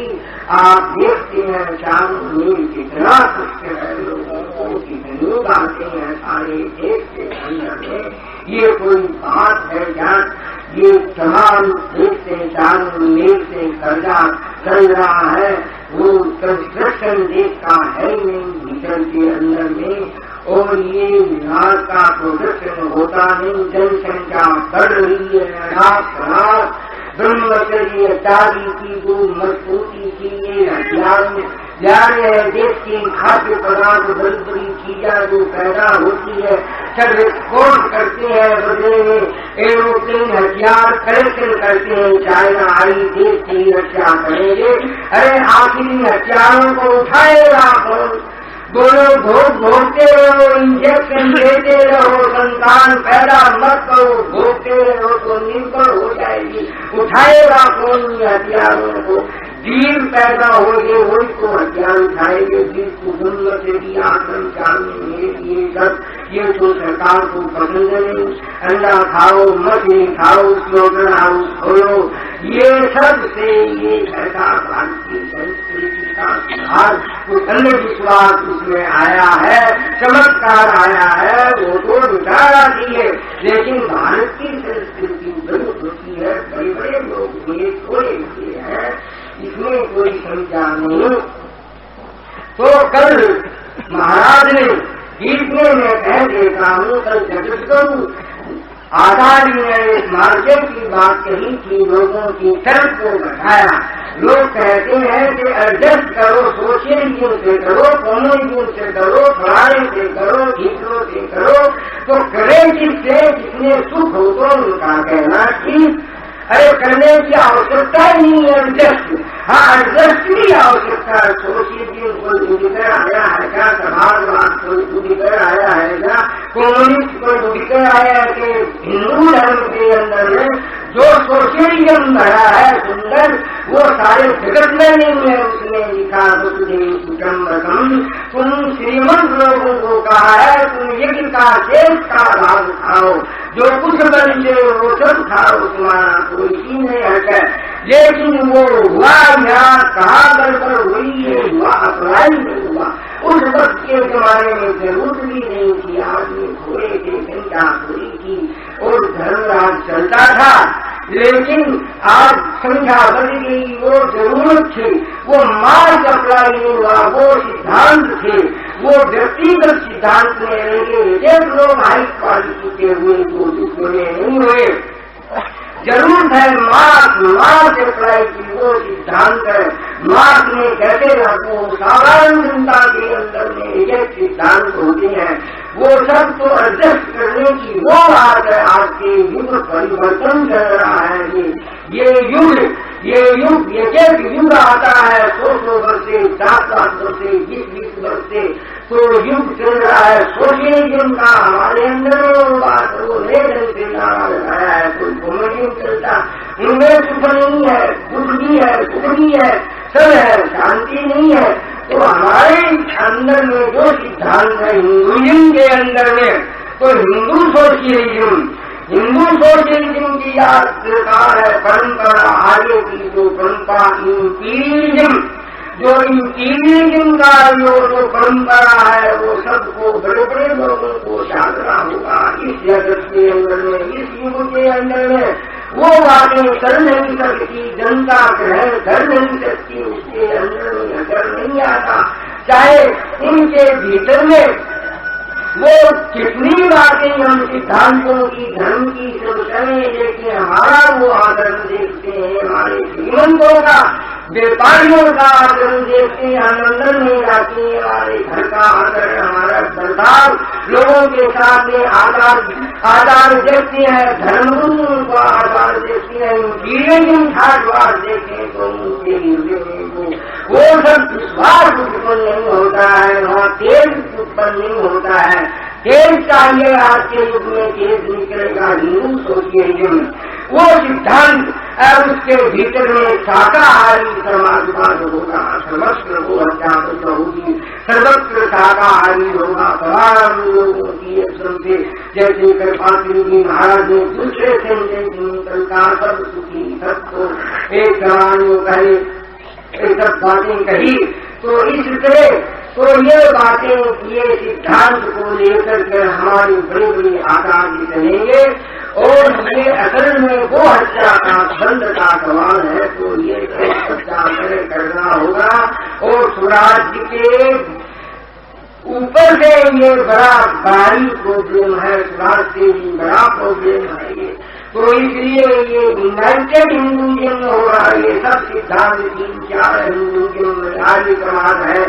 आप देखते हैं चारों में कितना कुछ है, लोगों को कितनी बातें हैं सारे देश के अंदर में। ये कोई बात है क्या? ये तमाम देश से चारों मेल से कर्जा चल रहा है, वो कंस्ट्रक्शन देश का है नहीं भीतर के अंदर में, और ये विनाश का प्रोडक्शन होता नहीं। जनसंख्या बढ़ रही है, रात ब्रह्मचर्य इत्यादि की जो मजबूती की ये अभियान जा रहे हैं। देश की खाद्य पदार्थ बड़ी बड़ी चीजें जो पैदा होती है सब एक्सपोर्ट करते हैं, बदले में एरोप्लेन हथियार कलेक्शन करते हैं। चाइना आई देश की रक्षा करेंगे, अरे आखिरी हथियारों को उठाएगा कौन? दोनों भोग भोगते रहो, इंजेक्शन देते रहो, संतान पैदा मत करो, भोगते रहो तो निर्भर हो जाएगी। उठाएगा कौन हथियारों को? जीव पैदा हो गए वही तो हथियार उठाएंगे। जीव को दुनिया से भी आक्रमण चाहिए, ये सब ये तो सरकार को पसंद नहीं। अंडा खाओ, मछली खाओ, स्लोगन हाउस खोलो, ये सब से ये सरकार भारतीय संस्कृति का सुधार, कुछ अन्य विश्वास उसमें आया है, चमत्कार आया है, वो तो विचारा दी है। लेकिन भारत की संस्कृति बड़ी होती है, बड़े बड़े लोग हुए, थोड़े हुए हैं, इसमें कोई समझा नहीं। तो कल महाराज ने इसमें मैं कह देता हूँ, कल जगत करूँ आचार्य ने इस मार्केट की बात कही कि लोगों की तरफ को बढ़ाया। लोग कहते हैं कि एडजस्ट करो, सोशलिज्म से करो, कम्युनिज्म से करो, फलाने से करो, दूसरों से करो, तो करें किससे जिसने सुख हो तो उनका कहना ठीक। अरे करने की आवश्यकता ही नहीं है एडजस्ट। हाँ एडजस्ट की आवश्यकता है। सोशलिज्म कोई बुद्धकर आया है क्या? समाजवाद कोई बुद्धकर आया है क्या? कम्युनिस्ट कोई बुद्धकर आया है कि हिंदू धर्म के अंदर में जो सोशलिज्म भरा है सुंदर, वो सारे जगत में नहीं है। उसने लिखा कुटुम्बकम, तुम श्रीमंत लोगों को कहा है तुम यज्ञ का शेष का भाग खाओ, जो कुछ बचे वो सब खाओ, तुम्हारा कोई ही नहीं है। लेकिन वो हुआ यहाँ कहाँ गड़बड़ हुई है, हुआ अप्लाई नहीं हुआ। उस वक्त के जमाने में जरूरत भी नहीं थी, आदमी घोड़े के संख्या पूरी की और धर्मराज चलता था। लेकिन आज संख्या बढ़ गई, वो जरूरत थी, वो मार्ग अप्लाई नहीं हुआ, वो सिद्धांत थे, वो व्यक्तिगत सिद्धांत में रहेंगे। एक लोग हाई क्वालिटी के हुए तो दूसरे नहीं हुए। जरूरत है मार्ग अप्लाई की, वो सिद्धांत है। मार्ग में कहते रहो साधारण जनता के अंदर में एक सिद्धांत होते हैं, वो सब तो एडजस्ट करने की वो बात है। आज के युग परिवर्तन चल रहा है। ये युग एक युग आता है 100 वर्ष से, 7 वर्ष से, 20 वर्ष से, तो युग चल रहा है सोशलिज्म का। हमारे अंदर वो बात वो नए ढंग से नारा लगाया है, कोई कम्युनिज्म चलता, उनमें सुख नहीं है, दुख भी है, सुख भी है, सब है, शांति नहीं है। तो हमारे अंदर में जो सिद्धांत है हिंदुइज्म के अंदर में, तो हिंदू सोशलिज्म की याद सरकार है, परंपरा आगे की जो परंपरा इंपीरियलिज्म, जो इंपीरियलिज्म का जो परंपरा है वो सबको बड़े बड़े लोगों को साधना होगा। इस जगत के अंदर में, इस युग के अंदर में वो बातें कर नहीं सकती, जनता ग्रहण कर नहीं सकती, उसके अंदर में नजर नहीं आता। चाहे उनके भीतर में वो कितनी बातें हम सिद्धांतों की, धर्म की सब समय, लेकिन हमारा वो आदरण देखते हैं, हमारे श्रीमंतों का, व्यापारियों का आदरण देखते हैं, आनंदन में जाते हैं, हमारे घर का आदरण, हमारा बर्ताव लोगों के सामने आधार देखते हैं, धर्मगुरुओं का आधार देखते हैं, उनकी ठाटवार देखें तो उनके हृदय में वो सब विश्वास उत्पन्न नहीं होता है, वहाँ तेज उत्पन्न नहीं होता है। तेज चाहिए आज के युग में, तेज निकलेगा हिंदू सोशियलिज्म, वो सिद्धांत उसके भीतर में शाकाहारी समाजवाद होगा, सर्वस्व को हत्या होगी, सर्वत्र शाकाहारी होगा, तमाम लोगों की श्रम से, जैसे कृपात्री जी महाराज ने दूसरे संकार सब सुखी सबको एक जवानी कहे, सब बातें कही, तो इस तरह तो ये बातें, ये सिद्धांत को लेकर के हमारी बड़ी बड़ी आजादी चलेंगे, और ये असल में वो हत्या का बंद का सवाल है, तो ये हत्या करना होगा। और स्वराज्य के ऊपर से ये बड़ा भारी प्रॉब्लम है, स्वराज से भी बड़ा प्रॉब्लम है ये, तो इसलिए ये यूनाइटेड हिंदुइज्म हो रहा है, ये सब सिद्धांत 3-4 हिंदुइज्म आर्य समाज है।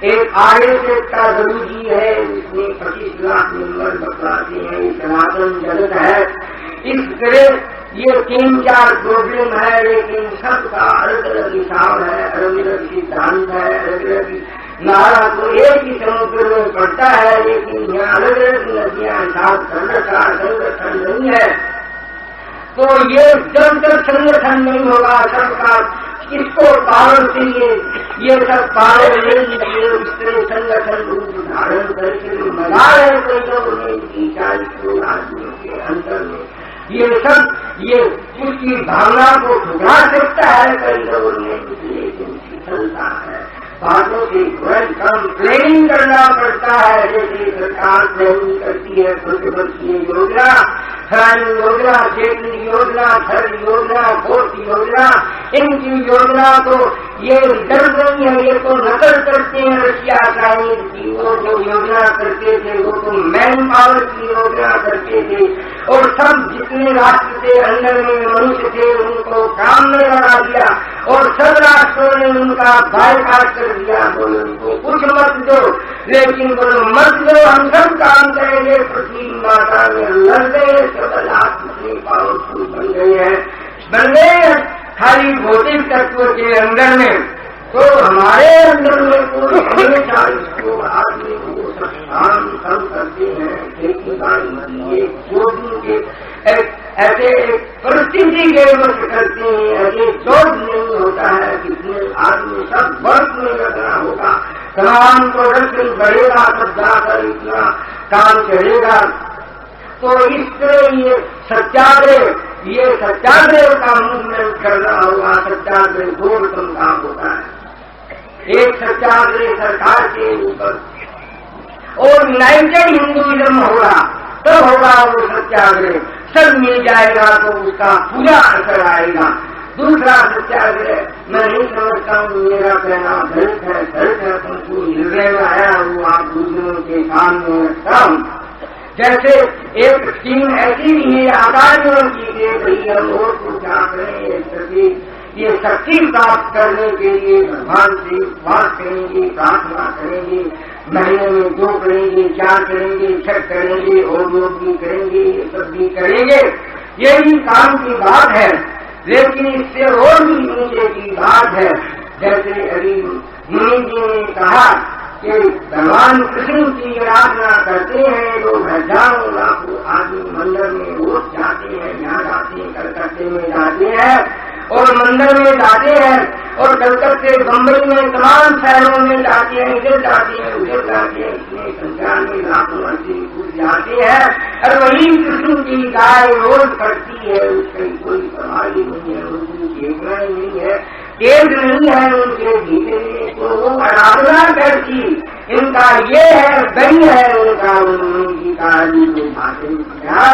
एक आर्यसेट का गुरु जी है, इसमें 25 लाख मेंबर बतलाते हैं, सनातन जगत है। इस तरह ये 3-4 प्रॉब्लम है, लेकिन सबका अलग अलग हिसाब है, अलग अलग सिद्धांत है, अलग अलग नारा तो एक ही समुद्र में पड़ता है, लेकिन यहाँ अलग अलग नदियां साथ संगठन नहीं है। तो ये जब तक संगठन नहीं होगा सबका, इसको पालन से ये सब पालन ले लीजिए, इस तरह संगठन रूप धारण करके मजा है कई लोगों ने 40 लोग आदमियों के अंदर में, ये सब ये उसकी भावना को ठुकरा सकता है कई लोगों ने, लेकिन चलता है बातों से कंप्लेनिंग करना पड़ता है, जैसे सरकार प्लानिंग करती है प्रतिवर्षीय योजना, खरानी योजना, क्षेत्र योजना, थर्ड योजना, फोर्थ योजना, इनकी योजना तो ये रिजर्व नहीं है, ये तो नकल करते हैं रशिया चाइनीज की, वो जो योजना करते थे वो तो मैन पावर की योजना करते थे, और सब जितने राष्ट्र थे अंदर में मनुष्य थे उनको काम में लगा दिया, और सब राष्ट्रों ने उनका बायकाट कर दिया, बोलो उनको कुछ मत दो, लेकिन बोलो मत दो, हम सब काम करेंगे, पृथ्वी माता में लड़ गए, सब आत्म पावरफुल बन गए हैं, खाली भौतिक तत्व के अंदर में। तो हमारे अंदर में पूरे 40 आदमी को सब काम सब करते हैं, खेती बाड़ी जो के ऐसे परिस्थिति के वक्त करते हैं, ऐसे जोड़ नहीं होता है, कितने आदमी सब वर्ष में लगना होगा, तमाम प्रोडक्शन बढ़ेगा, सब जाकर इतना काम चलेगा। तो इस तरह ये सत्याग्रह का मूवमेंट करना होगा, सत्याग्रह 2 रकम का होता है, एक सत्याग्रह सरकार के ऊपर, और यूनाइटेड हिंदुइज्म होगा तब होगा वो सत्याग्रह, सब मिल जाएगा तो उसका पूरा असर आएगा। दूसरा सत्याग्रह मैं नहीं समझता हूँ, मेरा कहना गलत है, तुमको निर्णय में आया वो आप दूसरों के सामने रखता हूँ। जैसे एक स्कीम ऐसी भी है आचार्यों की कि भाई हम और को क्या करें, ये शक्ति प्राप्त करने के लिए भगवान से उपवास करेंगे, प्रार्थना करेंगे, महीने में 2 करेंगे, 4 करेंगे, 6 करेंगे, और योग भी करेंगे, ये सब भी करेंगे, यही काम की बात है। लेकिन इससे और भी नीचे की बात है, जैसे अभी मुनि जी ने कहा कि भगवान कृष्ण की आराधना करते हैं, लोग हजारों लाखों आदमी मंदिर में रोज जाते हैं, यहाँ जाते हैं, कलकत्ते में जाते हैं, और मंदिर में जाते हैं, और कलकत्ते बम्बई में तमाम शहरों में जाते हैं, इधर जाते हैं, उधर जाते हैं, इतने संख्या में लाखों आदमी घुस जाते हैं, और वही कृष्ण की गाय रोज करती है, उसकी कोई प्रभावी नहीं है, उनकी चेतना नहीं है, तेज नहीं है उनके भीतर में, तो वो आराधना करती, इनका ये है गई है उनका उनकी काली को भाषण किया,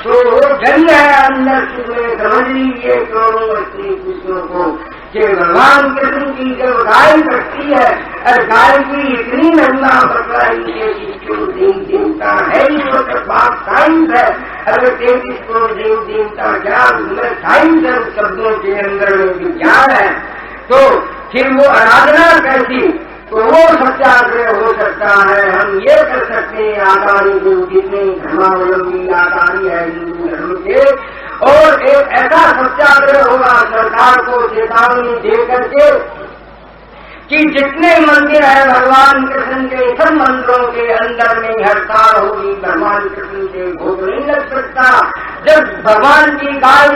तो वो गई है अंदर से समझ लीजिए करोड़ों श्री कृष्णों को कि भगवान कृष्ण की जब गाय करती है, और गाय की इतनी महिमा बतलाई है कि करोड़ देवी देवता है ही वो सब बात साइंस है। अगर 33 करोड़ देवी देवता क्या उसमें साइंस है, उस शब्दों के अंदर में विज्ञान है, तो फिर वो आराधना कैसी? तो वो सत्याग्रह हो सकता है। हम ये कर सकते हैं आगामी जो जितने धर्मावलंबी आगामी है हिंदू धर्म के, और एक ऐसा सत्याग्रह होगा सरकार को चेतावनी दे करके कि जितने मंदिर है भगवान कृष्ण के सब मंदिरों के अंदर में हड़ताल होगी, भगवान कृष्ण के भोग नहीं लग सकता। जब भगवान की गाय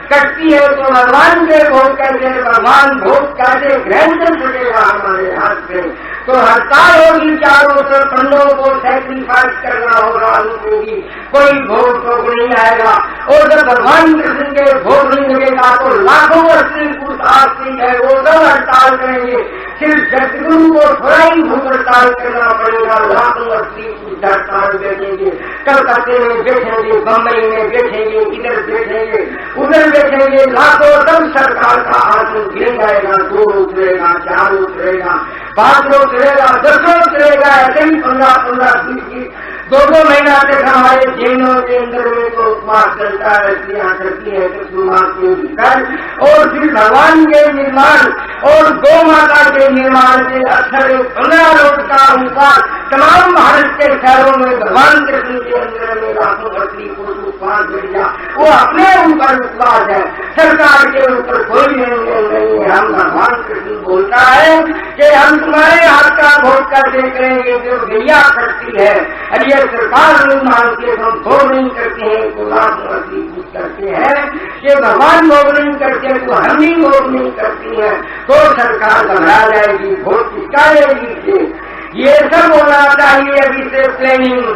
कटती है तो भगवान के भोग कैसे, भगवान भोग कैसे ग्रहण कर सकेगा हमारे हाथ से? तो हड़ताल होगी चारों तरफ, खंडों को सैक्रिफाइस करना होगा उनको भी, कोई भोग तो नहीं आएगा। और जब भगवान कृष्ण के भोग नहीं लगेगा तो लाखों स्त्री पुरुष आस्तिक है वो सब हड़ताल करेंगे। सिर्फ जगतगुरु को थोड़ा ही भूख हड़ताल करना पड़ेगा, लाखों स्त्री पुरुष हड़ताल बैठेंगे, कलकत्ते में बैठेंगे, बम्बई में बैठेंगे, इधर बैठेंगे, उधर बैठेंगे, लाखों सब सरकार का आसन गिर जाएगा। 2 उतरेगा, 4 उतरेगा, 5 उतरेगा, 10 उतरेगा, ऐसे ही 15-15, 20-20, 2-2 महीना तक हमारे जैनों के अंदर में तो उपवास चलता है, स्त्रियां करती है कृष्णमास के भीतर। और फिर भगवान के निर्माण और गौ माता के निर्माण से अक्सर 15 रोज का उपवास तमाम भारत के शहरों में भगवान कृष्ण के अंदर में लाखों स्त्री पुरुष उपवास कर दिया। वो अपने ऊपर उपवास है, सरकार के ऊपर कोई नहीं है। हम भगवान कृष्ण बोलता है कि हम तुम्हारे हाथ का भोग कैसे करेंगे जो गैया करती है, अरे ये सरकार नहीं मानती, हम भोग नहीं करते हैं तो लाखों स्त्री पुरुष करते हैं, कि भगवान भोग नहीं करते तो हम ही भोग नहीं करती है, तो सरकार घबरा जाएगी, भोग किसका लेगी? ये सब होना चाहिए अभी से प्लानिंग,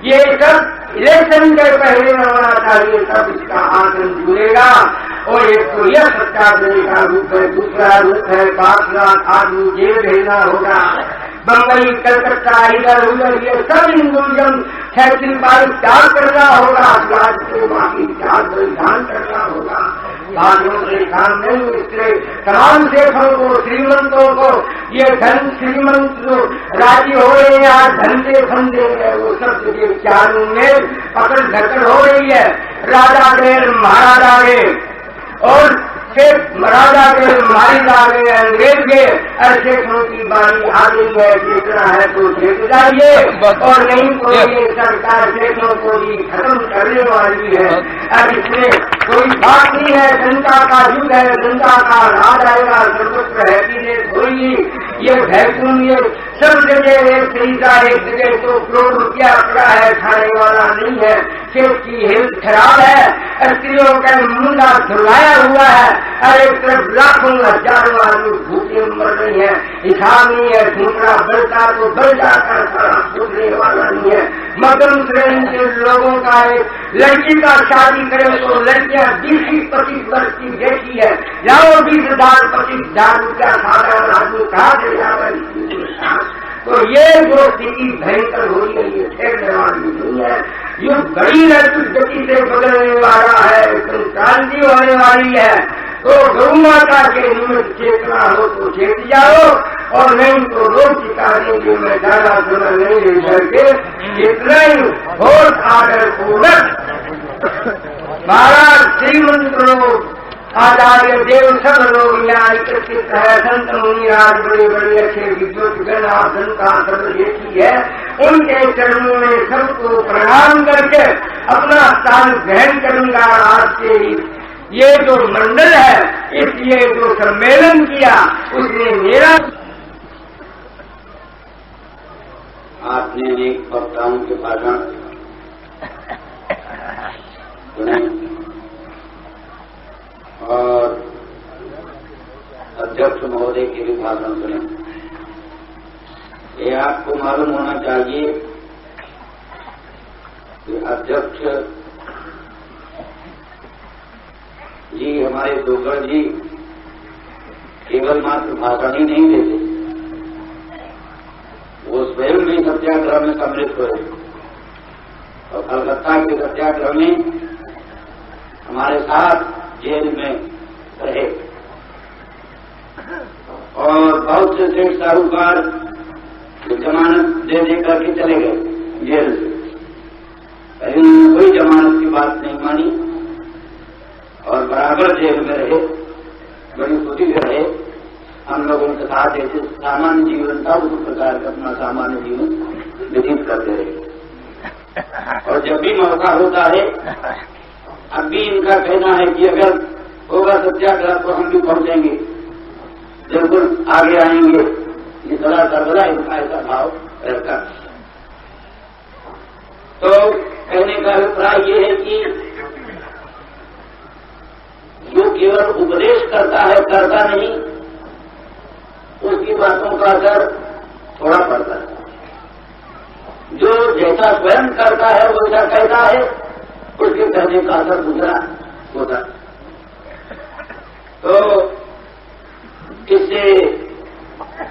ये सब इलेक्शन के पहले होना चाहिए, तब इसका आंकलन जुड़ेगा। और एक तो यह सत्याग्रह का रूप है, दूसरा रूप है 5 लाख आदमी जेल भेजना होगा, बम्बई कलकत्ता इधर उधर ये सब हिंदुइज्म सैक्रिफाइस त्याग करना होगा, समाज को बाकी त्याग बलिदान करना होगा। भाइयों से काम नहीं, इसलिए तमाम सेठों को, श्रीमंतों को, ये धन श्रीमंत जो राजी हो रहे हैं आज धन से फंदे हैं, वो सब ये चारों में पकड़ धकड़ हो रही है। राजा गए, महाराजा गए, और फिर राजा के मारी आ गए, अंग्रेज के सेठों की बारी आ गई है, जितना है तो देख जाइए, और नहीं तो ये सरकार सेठों को भी खत्म करने वाली है। अब इसमें कोई बात नहीं है, जनता का युग है, जनता का राज आएगा, सर्वत्र हैप्पीनेस होगी। ये वैक्यूम ये सब जगह एक खरीदार, एक जगह तो करोड़ रुपया पड़ा है, खाने वाला नहीं है, सेठ की हेल्थ खराब है, स्त्रियों का मुंडा धुलाया हुआ है, और एक तरफ लाखों हजारों आदमी भूखे मर रही है, हिसाब नहीं है, दूसरा बढ़ता तो बढ़ जाता, सारा छूटने वाला नहीं है। मध्यम श्रेणी के लोगों का एक लड़की का शादी करे तो लड़कियां 20-25 वर्ष की बेटी है, लाओ 20,000-25,000 रुपया साधारण आदमी कहा दे जाएगा। तो ये जो स्थिति भयंकर हो रही है, ये ठहरने वाली नहीं है, ये बड़ी गति से बदलने वाला है, क्रांति होने वाली है। तो गौ माता के निमित्त चेतना हो तो चेत जाओ, और नहीं तो लोग सिखा देंगे। मैं ज्यादा सुना नहीं ले करके इतना ही बहुत आदर पूर्वक महाराज श्रीमंत लोग, आचार्य देव सब लोग यहाँ एकत्रित है, संत मुनिराज बड़े बड़े अच्छे विद्वत आसन का सब देखी है, उनके चरणों में सबको प्रणाम करके अपना स्थान ग्रहण करूंगा। आज के ये जो मंडल है, इसलिए जो सम्मेलन किया उसने मेरा, आपने अनेक वक्ताओं के भाषण सुने और अध्यक्ष महोदय के भी भाषण सुने। ये आपको मालूम होना चाहिए कि अध्यक्ष जी हमारे डोगर जी केवल मात्र भाषण ही नहीं देते, वो स्वयं भी सत्याग्रह में सम्मिलित हुए, और कलकत्ता के सत्याग्रह में हमारे साथ जेल में रहे, और बहुत से सेठ साहूकार जमानत दे करके चले गए। जेल से। पहले कोई जमानत की बात नहीं मानी और बराबर जेल में रहे, बड़ी खुशी से रहे। हम लोगों के साथ ऐसे सामान्य जीवन था, उस प्रकार का अपना सामान्य जीवन व्यतीत करते रहे। और जब भी मौका होता है, अब भी इनका कहना है कि अगर होगा सत्याग्रह तो हम भी पहुंचेंगे, बिल्कुल आगे आएंगे। ये सदा सर्वदा इनका ऐसा भाव रहता। तो कहने का अभिप्राय ये है कि जो केवल उपदेश करता है, करता नहीं, उसकी बातों का असर थोड़ा पड़ता है। जो जैसा स्वयं करता है वैसा कहता है, उसके कहने का असर दूसरा होता है। तो इससे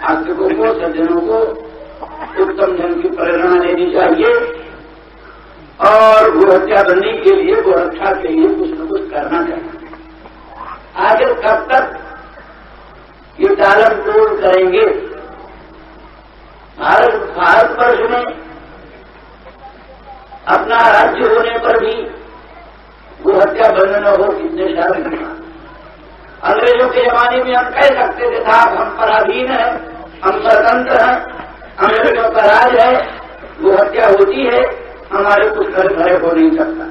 आस्तिकों को, सज्जनों को उत्तम जन की प्रेरणा देनी चाहिए और गोहत्या बनने के लिए, गोरक्षा के लिए कुछ न कुछ करना चाहिए। आखिर कब तक ये टालम टोल करेंगे? भारतवर्ष में अपना राज्य होने पर भी गोहत्या बंद न हो, कितने साल। अंग्रेजों के जमाने में हम कह सकते थे साहब हम पराधीन हैं, हम स्वतंत्र हैं, अंग्रेजों का राज है, गोहत्या होती है, हमारे कुछ घर हो नहीं सकता।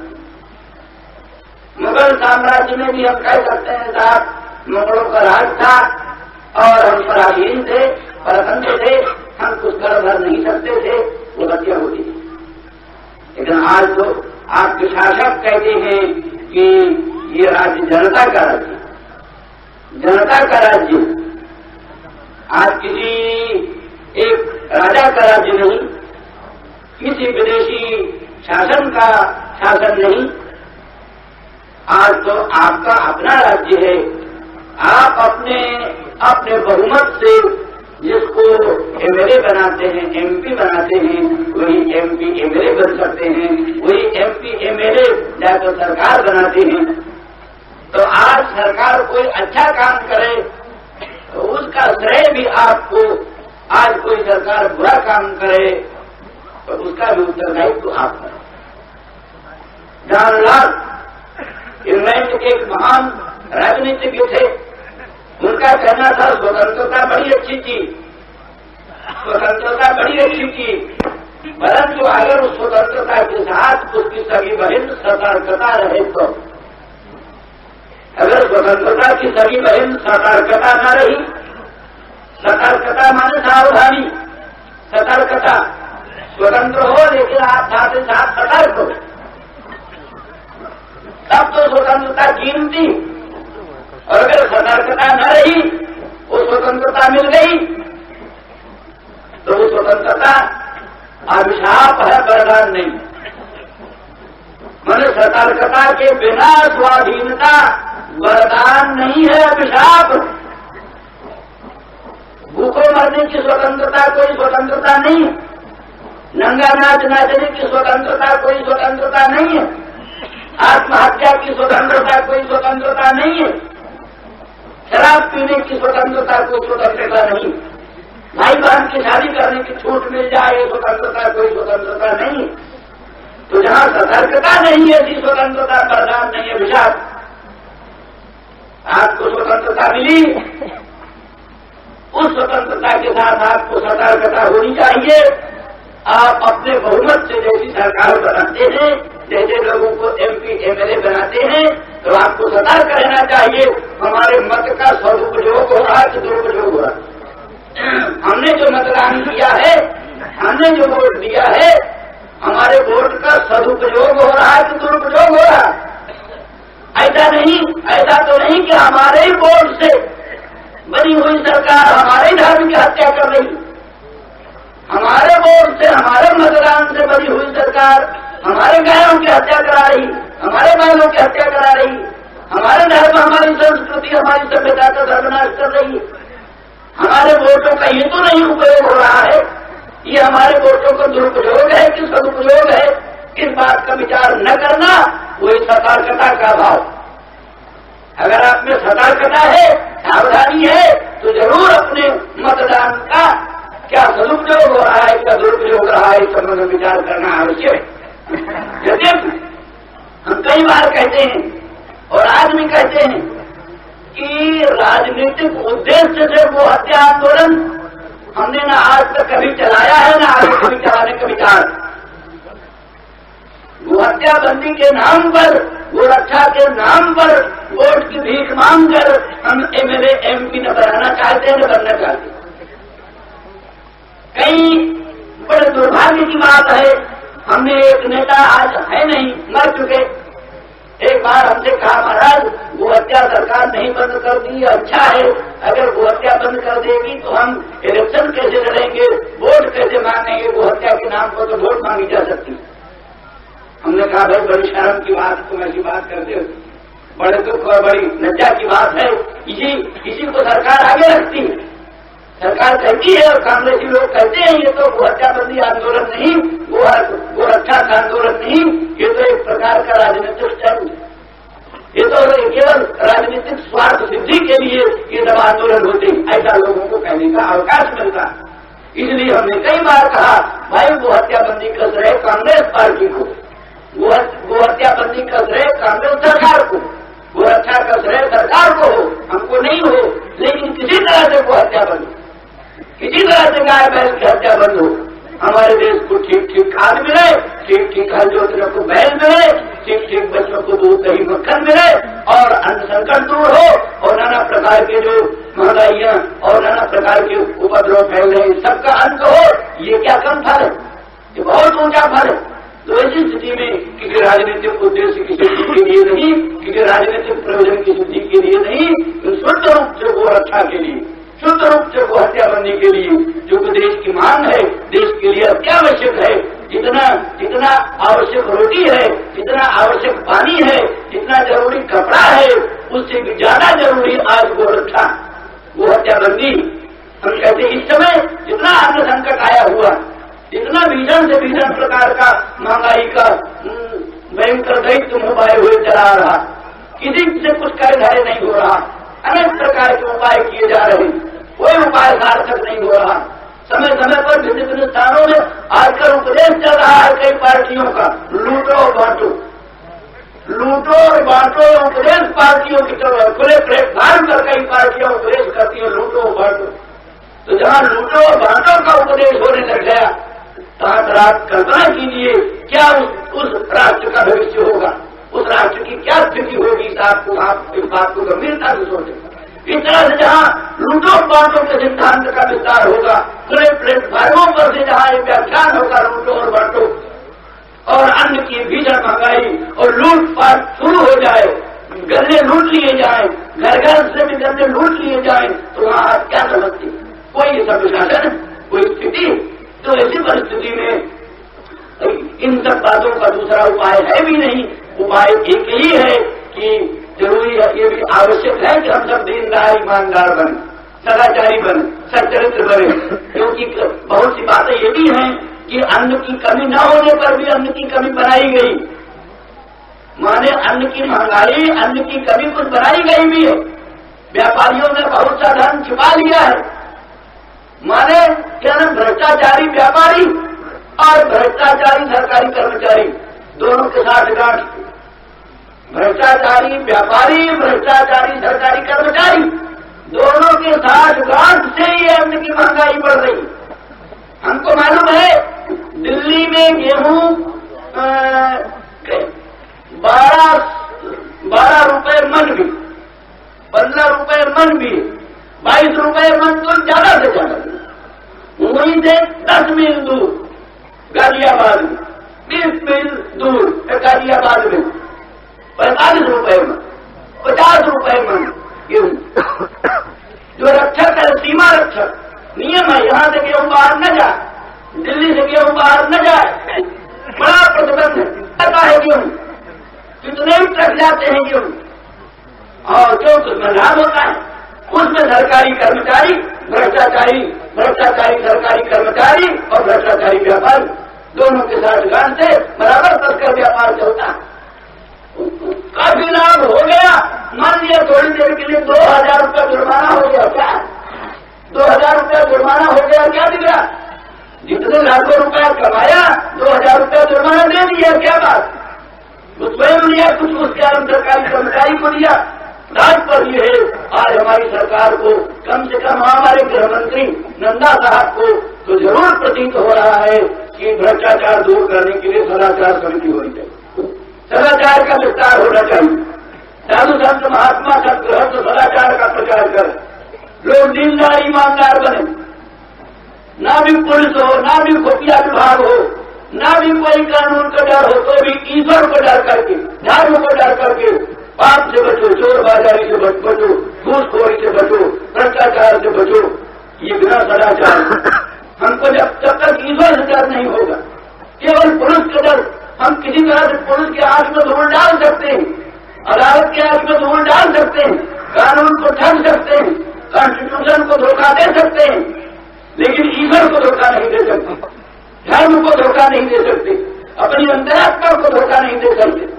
मुगल साम्राज्य में भी हम कह सकते हैं साहब मुगलों का राज था और हम पराधीन थे, परतंत्र थे, हम कुछ भर नहीं सकते थे, गोहत्या होती थी। लेकिन आज तो आपके शासक कहते हैं कि ये राज्य जनता का राज्य, जनता का राज्य। आज किसी एक राजा का राज्य नहीं, किसी विदेशी शासन का शासन नहीं। आज तो आपका अपना राज्य है। आप अपने बहुमत से जिसको एमएलए बनाते हैं, एमपी बनाते हैं, वही एमपी एमएलए बन सकते हैं, वही एमपी एमएलए जाकर सरकार बनाते हैं। तो आज सरकार कोई अच्छा काम करे तो उसका श्रेय भी आपको, आज कोई सरकार बुरा काम करे तो उसका भी उत्तरदायित्व आप करें। जॉन लॉक इंग्लैंड के एक महान राजनीतिज्ञ थे। उनका कहना था स्वतंत्रता बड़ी अच्छी चीज, स्वतंत्रता बड़ी अच्छी चीज, परंतु अगर उस स्वतंत्रता के साथ उसकी सभी बहन सतर्कता रहे तो। अगर स्वतंत्रता की सभी बहन सतर्कता न रही, सतर्कता माने सावधानी, सतर्कता, स्वतंत्र हो लेकिन आप साथ ही साथ सतर्क हो, तब तो स्वतंत्रता कीमती। और अगर सतर्कता न रही, वो स्वतंत्रता मिल गई तो वो स्वतंत्रता अभिशाप है, वरदान नहीं। मैंने सतर्कता के बिना स्वाधीनता वरदान नहीं है, अभिशाप। भूखों मरने की स्वतंत्रता कोई स्वतंत्रता नहीं है, नंगा नाच नाचने की स्वतंत्रता कोई स्वतंत्रता नहीं है, आत्महत्या की स्वतंत्रता कोई स्वतंत्रता नहीं है, शराब पीने की स्वतंत्रता कोई स्वतंत्रता नहीं, भाई बहन की शादी करने की छूट मिल जाए स्वतंत्रता कोई स्वतंत्रता नहीं। तो जहां सतर्कता नहीं है, ऐसी स्वतंत्रता वरदान नहीं है, अभिशाप। आपको स्वतंत्रता मिली, उस स्वतंत्रता के साथ आपको सतर्कता होनी चाहिए। आप अपने बहुमत से जैसी सरकार बनाते हैं, जैसे लोगों को एमपी एमएलए बनाते हैं, तो आपको सतर्क रहना चाहिए हमारे मत का सदुपयोग हो रहा है कि दुरुपयोग हो रहा है। हमने जो मतदान किया है, हमने जो वोट दिया है, हमारे वोट का सदुपयोग हो रहा है कि दुरुपयोग हो रहा है। ऐसा नहीं, ऐसा तो नहीं कि हमारे ही वोट से बनी हुई सरकार हमारे ही धर्म की हत्या कर रही, हमारे वोट से, हमारे मतदान से बनी हुई सरकार हमारे गायों की हत्या करा रही, हमारे बालों की हत्या करा रही, हमारे धर्म, हमारी संस्कृति, हमारी सभ्यता का सर्वनाश कर रही। हमारे वोटों का ये तो नहीं उपयोग हो रहा है, ये हमारे वोटों का दुरुपयोग है कि सदुपयोग है, इस बात का विचार न करना वही सतर्कता का भाव। अगर आप में सतर्कता है, सावधानी है, तो जरूर अपने मतदान का क्या सदुपयोग हो रहा है, क्या दुरुपयोग हो रहा है, इस संबंध में विचार करना आवश्यक है। यद्यपि हम कई बार कहते हैं और आज भी कहते हैं कि राजनीतिक उद्देश्य से वो हत्या आंदोलन हमने न आज तक कभी चलाया है, न आगे कभी चलाने का विचार। वो हत्याबंदी के नाम पर, वो रक्षा के नाम पर वोट की भीख मांगकर हम एमएलए एमपी न बनाना चाहते हैं, न बनना चाहते। कई बड़े दुर्भाग्य की बात है, हमने एक नेता आज है नहीं, मर चुके, एक बार हमसे कहा महाराज वो हत्या सरकार नहीं बंद कर दी, अच्छा है, अगर वो हत्या बंद कर देगी तो हम इलेक्शन कैसे लड़ेंगे, वोट कैसे मांगेंगे, वो हत्या के नाम पर तो वोट मांगी जा सकती। हमने कहा भाई बड़ी शर्म की बात, तुम ऐसी बात करते हो, बड़े दुख और बड़ी लज्जा की बात है। इसी को सरकार आगे रखती है, सरकार कहती है और कांग्रेसी लोग कहते हैं ये तो वो हत्याबंदी आंदोलन नहीं, वो रक्षा का आंदोलन नहीं, ये तो एक प्रकार का राजनीतिक चल, ये तो केवल राजनीतिक स्वार्थ सिद्धि के लिए ये सब आंदोलन होते, ऐसा लोगों को कहने का अवकाश मिलता। इसलिए हमने कई बार कहा भाई वो हत्याबंदी का श्रेय कांग्रेस पार्टी को, वो हत्याबंदी का श्रेय कांग्रेस सरकार को, वो रक्षा का श्रेय सरकार को हो, हमको नहीं हो, लेकिन किसी तरह से वो हत्या बंद, किसी तरह से गाय बैल की हत्या बंद हो, हमारे देश को ठीक ठीक खाद मिले, ठीक ठीक हल जोतने को बैल मिले, ठीक ठीक बच्चों को दूध दही मक्खन मिले और अन्न संकट दूर हो और नाना प्रकार के जो महंगाइयां और नाना प्रकार के उपद्रव फैल रहे हैं सबका अंत हो। ये क्या कम फल है, ये बहुत ऊंचा फल है। तो ऐसी स्थिति में किसी राजनीतिक उद्देश्य की सिद्धि के लिए नहीं, किसी राजनीतिक प्रयोजन की सिद्धि के लिए नहीं, शुद्ध रूप से वो रक्षा के लिए, शुद्ध रूप से वो हत्याबंदी के लिए, जो कि देश की मांग है, देश के लिए अत्यावश्यक है, जितना आवश्यक रोटी है, जितना आवश्यक पानी है, जितना जरूरी कपड़ा है, उससे भी ज्यादा जरूरी आज वो रक्षा, वो हत्याबंदी। हम कहते इस समय जितना अन्न संकट आया हुआ, इतना भीषण से भीषण प्रकार का महंगाई का भयंकर दैत्य मोबाइल हुए चला रहा, किसी से कुछ कह धारे नहीं हो रहा, अनेक प्रकार के उपाय किए जा रहे, कोई उपाय सार्थक नहीं हो रहा। समय समय पर भिन्न भिन्न स्थानों में आजकल उपदेश चल रहा है कई पार्टियों का, लूटो और बांटो, लूटो और बांटो उपदेश पार्टियों की तरफ खुले प्लेटफार्म पर कई पार्टियां उपदेश करती है, लूटो और बांटो। तो जहां लूटो और बांटो का उपदेश होने लग गया, रात कल्पना कीजिए क्या उस राष्ट्र का भविष्य होगा, उस राष्ट्र की क्या स्थिति होगी। आप इस बात को गंभीरता से सोचें। इस तरह से जहां लूटो बांटो के सिद्धांत का विस्तार होगा, खुले प्लेटफार्मों पर से जहां ये व्याख्यान होगा लूटो और बांटो, और अन्न की भीषण महंगाई और लूटपाट शुरू हो जाए, गन्ने लूट लिए जाए, घर घर से भी गन्ने लूट लिए जाए, तो वहां आप क्या समझते, कोई संविधान, कोई स्थिति। तो ऐसी परिस्थिति में इन सब बातों का दूसरा उपाय है भी नहीं, उपाय एक ही है कि जरूरी है, ये भी आवश्यक है कि हम सब दीनदार ईमानदार बने, सदाचारी बने, सच्चरित्र बने, क्योंकि बहुत सी बातें ये भी हैं कि अन्न की कमी न होने पर भी अन्न की कमी बनाई गई, माने अन्न की महंगाई, अन्न की कमी कुछ बनाई गई भी है, व्यापारियों ने बहुत सा धन छुपा लिया है, माने क्या ना भ्रष्टाचारी व्यापारी और भ्रष्टाचारी सरकारी कर्मचारी दोनों के साथ गांठ, भ्रष्टाचारी व्यापारी, भ्रष्टाचारी सरकारी कर्मचारी दोनों के साथ गांठ से ही अन्न की महंगाई बढ़ रही। हमको मालूम है दिल्ली में गेहूं 12 रुपए मन भी, 15 रुपए मन भी, 22 रुपए मन तो ज्यादा से ज्यादा, वहीं से 10 मील दूर गाजियाबाद में, 20 मील दूर गाजियाबाद में 45 रुपए मन, 50 रुपए मन गेहूं। जो रक्षक है, सीमा रक्षक नियम है, यहां से गेहूं बाहर न जाए, दिल्ली से गेहूं बाहर न जाए, बड़ा प्रतिबंध है, पता है गेहूं कितने भी ट्रक जाते हैं गेहूं, और जो उसमें लाभ होता है उसमें सरकारी कर्मचारी, भ्रष्टाचारी सरकारी कर्मचारी और भ्रष्टाचारी व्यापारी दोनों के साथ गांठ से बराबर तस्कर व्यापार चलता है। काफी लाभ हो गया, मान लिया थोड़ी देर के लिए 2000 रुपया जुर्माना हो गया, क्या 2000 रुपया जुर्माना हो गया, क्या दिखा? जितने लाखों रुपया कमाया 2000 रुपया जुर्माना दे दिया, क्या बात? कुछ स्वयं लिया, कुछ उसके सरकारी कर्मचारी को दिया। राज पर ये है आज हमारी सरकार को, कम से कम हमारे गृह मंत्री नंदा साहब को तो जरूर प्रतीत हो रहा है कि भ्रष्टाचार दूर करने के लिए सदाचार समिति होनी चाहिए, सदाचार का विस्तार होना चाहिए। साधु संत महात्मा सदगृहस्थ सदाचार का प्रचार करें, लोग दीनदार ईमानदार बने, ना भी पुलिस हो, ना भी खुफिया विभाग हो, ना भी कोई कानून का डर हो, तो भी ईश्वर को डर करके, धर्म को डर करके पाप से बचो, चोर बाजारी से बचो, घूसखोरी से बचो, भ्रष्टाचार से बचो। ये बिना सदाचार हमको जब तक ईश्वर से डर नहीं होगा, केवल पुलिस का डर, हम किसी तरह से पुलिस के आंख में धूल डाल सकते हैं, अदालत के आंख में धूल डाल सकते हैं, कानून को ठग सकते हैं, कॉन्स्टिट्यूशन को धोखा दे सकते हैं, लेकिन ईश्वर को धोखा नहीं दे सकते, धर्म को धोखा नहीं दे सकते, अपनी अंतरात्मा को धोखा नहीं दे सकते।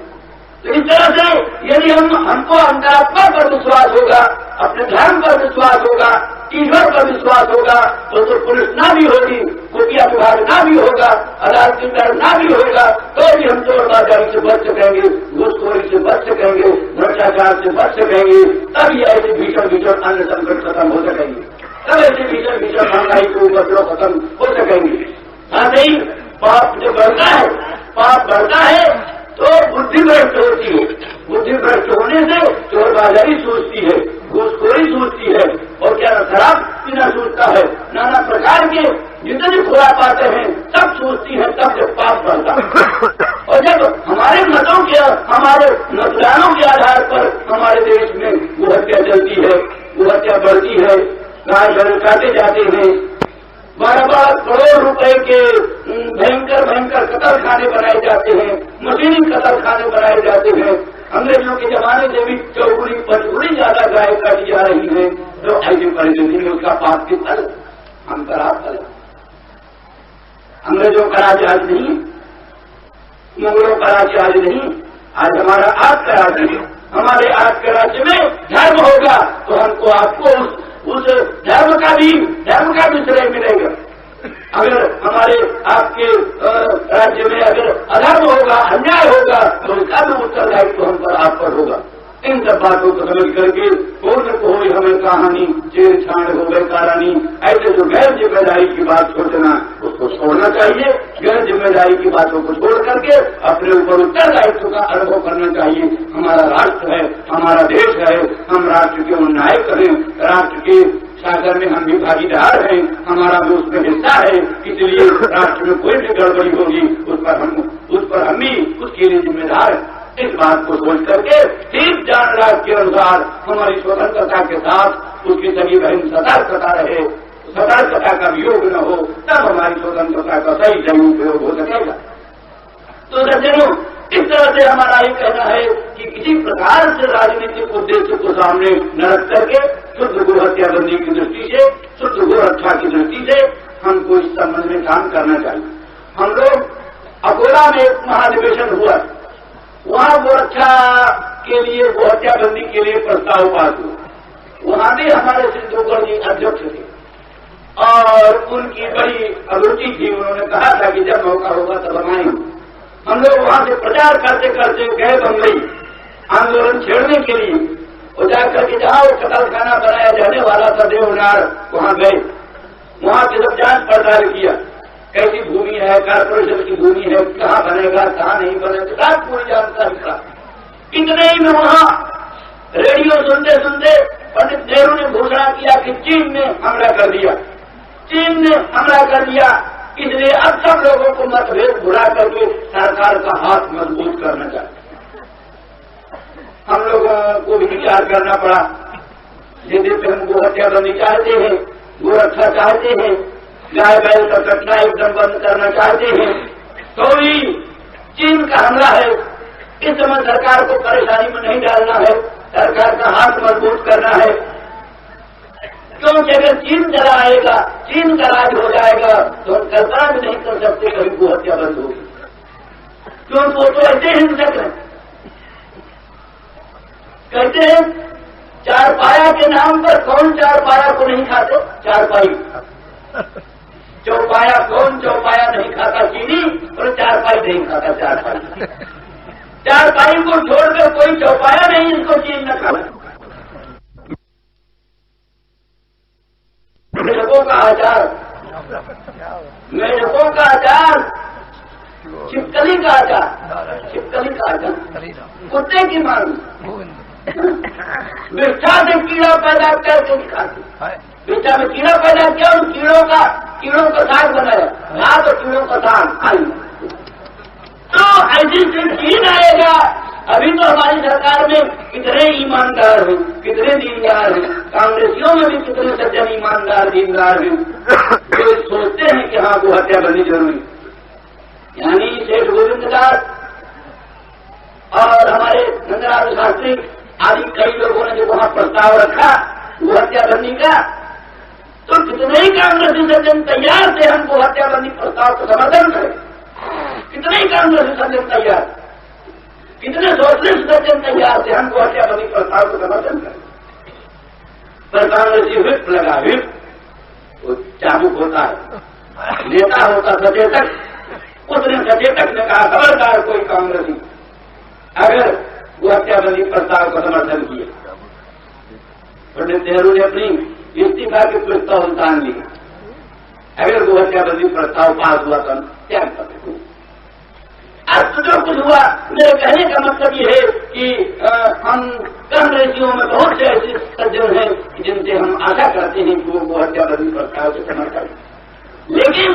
तो इस तरह से यदि हमको अंतरात्मा पर विश्वास होगा, अपने धर्म पर विश्वास होगा, ईश्वर पर विश्वास होगा, तो पुलिस ना भी होगी, खुफिया विभाग ना भी होगा, अदालत की डर ना भी होगा, तो भी हम चोर बाजारी से बच सकेंगे, घूसखोरी से बच सकेंगे, भ्रष्टाचार से बच सकेंगे। तब ये ऐसे भीषण अन्न संकट खत्म हो सकेंगे, तब ऐसे भीषण महंगाई के उपद्रव खत्म हो सकेंगे। साथ ही पाप जो बढ़ता है, पाप बढ़ता है तो बुद्धि भ्रष्ट होती है, बुद्धि भ्रष्ट होने से चोर बाजारी सूझती है, घूसखोरी सूझती है, और क्या शराब पीना सूझता है, नाना प्रकार के जितने खुरापाते हैं सब सूझती है, तब जब पाप बढ़ता है। और जब हमारे मतों के, हमारे मतदानों के आधार पर हमारे देश में वो हत्या चलती है, वो हत्या बढ़ती है, गाय भैंस काटे जाते हैं, 12 करोड़ रुपए के भयंकर कतल खाने बनाए जाते हैं, मशीनी कतल खाने बनाए जाते हैं। अंग्रेजों के जमाने से भी 4-5 ज्यादा गाय काटी जा रही है, तो ऐसी परिस्थिति में उसका पाप कितना हम करार। अंग्रेजों का राज्य आज नहीं, मुगलों का राज्य आज नहीं, आज हमारा आज का राज्य है। हमारे आज के राज्य में धर्म होगा तो हमको आपको उस धर्म का भी श्रेय मिलेगा। अगर हमारे आपके राज्य में अगर अधर्म होगा, अन्याय होगा, तो उसका भी उत्तरदायित्व हम पर आप पर होगा। इन सब बातों को समझ करके पूर्ण को हुई हमें कहानी, छेड़छाड़ हो गए कहानी, ऐसे जो गैर जिम्मेदारी की बात सोचना उसको छोड़ना चाहिए। गैर जिम्मेदारी की बातों को छोड़ करके अपने ऊपर उत्तरदायित्व का अनुभव करना चाहिए। हमारा राष्ट्र है, हमारा देश है, हम राष्ट्र के नायक हैं, राष्ट्र के शासन में हम भी भागीदार हैं, हमारा भी उसमें हिस्सा है, इसलिए राष्ट्र में कोई भी गड़बड़ी होगी उस पर हम ही उसके लिए जिम्मेदार हैं। इस बात को सोच करके ठीक जान राज के अनुसार हमारी स्वतंत्रता के साथ उसकी सभी बहन सतर्कता रहे, सतर्कता का वियोग न हो, तब हमारी स्वतंत्रता का सही उपयोग हो सकेगा। तो सज्जनों, इस तरह से हमारा ये कहना है कि किसी प्रकार से राजनीतिक उद्देश्य को सामने न रख करके शुद्ध गो हत्याबंदी की दृष्टि से, शुद्ध गो रक्षा की दृष्टि से हमको इस संबंध में काम करना चाहिए। हम लोग अकोला में एक महाधिवेशन हुआ, वहां गो रक्षा के लिए, गो हत्याबंदी के लिए प्रस्ताव पास हुआ। वहां भी हमारे सिद्धोगढ़ जी अध्यक्ष थे और उनकी बड़ी अरुचि थी। उन्होंने कहा था कि जब मौका होगा तब हम आएंगे। हम लोग वहां से प्रचार करते करते गए बम्बई आंदोलन छेड़ने के लिए, और जाकर के जहां वो कतल खाना बनाया जाने वाला था देवनार, वहां गए, वहां की सब जांच पड़ताल किया, कैसी भूमि है, कारपोरेशन की भूमि है, कहाँ बनेगा कहाँ नहीं बनेगा, पूरी जानकारी था। इतने ही में वहां रेडियो सुनते सुनते पंडित नेहरू ने घोषणा किया कि चीन ने हमला कर दिया, चीन ने हमला कर दिया, इसलिए अब सब लोगों को मतभेद भुला करके सरकार का हाथ मजबूत करना चाहिए। हम लोगों को भी विचार करना पड़ा, यदि हम गो हत्याबंदी चाहते हैं, गो रक्षा चाहते हैं, गाय बैल का कटना एकदम बंद करना चाहते हैं, तो भी चीन का हमला है। इस समय सरकार को परेशानी में नहीं डालना है, सरकार का हाथ मजबूत करना है, क्योंकि अगर चीन चला आएगा, चीन का राज हो जाएगा, तो हम कल्पना भी नहीं कर सकते कभी गो हत्या बंद होगी, क्योंकि वो तो ऐसे हिंसक हैं। कहते हैं चारपाया के नाम पर कौन चारपाया को नहीं खाते? चारपाई। चौपाया, कौन चौपाया नहीं खाता चीनी, और चारपाई नहीं खाता चारपाई। चारपाई को छोड़कर कोई चौपाया नहीं इसको चीनी न खाता। मेढकों का आचार, मेढकों का आचार, छिपकली का आचार, छिपकली का आचार, कुत्ते की मांग, विष्ठा से कीड़ा पैदा करके खाते। विष्ठा में कीड़ा पैदा किया, उन कीड़ों का साग बनाया, रात और कीड़ों का साग आई। तो ऐसी चीज आएगा। अभी तो हमारी सरकार में कितने ईमानदार हैं, कितने दीनदार हैं, कांग्रेसियों में भी कितने सज्जन ईमानदार दीनदार हैं जो सोचते हैं कि हाँ, वो हत्या करनी जरूरी। यानी सेठ गोविंद दास और हमारे नंदलाल शास्त्री आदि कई लोगों ने जो वहां प्रस्ताव रखा वो हत्याबंदी का, तो कितने ही कांग्रेसी सज्जन तैयार थे हमको हत्याबंदी प्रस्ताव को समर्थन करें। कितने ही कांग्रेसी सज्जन तैयार, कितने सोशलिस्ट सज्जन तैयार थे हमको हत्याबंदी प्रस्ताव को समर्थन करें। पर कांग्रेसी व्हिप लगा, व्हिप वो चाबुक होता है, नेता होता सचेतक, उसने सचेतक ने कहा खबरदार कोई कांग्रेसी अगर वो हत्याबंदी प्रस्ताव का समर्थन किया। पंडित नेहरू ने अपनी इस्तीफा की प्रस्ताव उतार लिया। अगर वो हत्याबंदी प्रस्ताव पास हुआ तो त्याग कर देते। अब तो जो कुछ हुआ, मेरे कहने का मतलब ये है कि हम कांग्रेसियों में बहुत से ऐसे सज्जन हैं जिनसे हम आशा करते हैं कि वो हत्याबंदी प्रस्ताव से समर्थन, लेकिन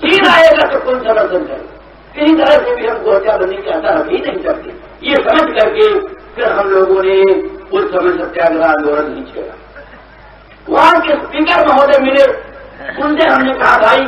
चीन आएगा तो कौन समर्थन करे? किसी तरह से भी हमको हत्याबंदी की आशा रख ही नहीं सकती। ये समझ करके फिर हम लोगों ने उस समय सत्याग्रह आंदोलन नहीं छेड़ा। वहां के स्पीकर महोदय मिले, उनसे हमने कहा भाई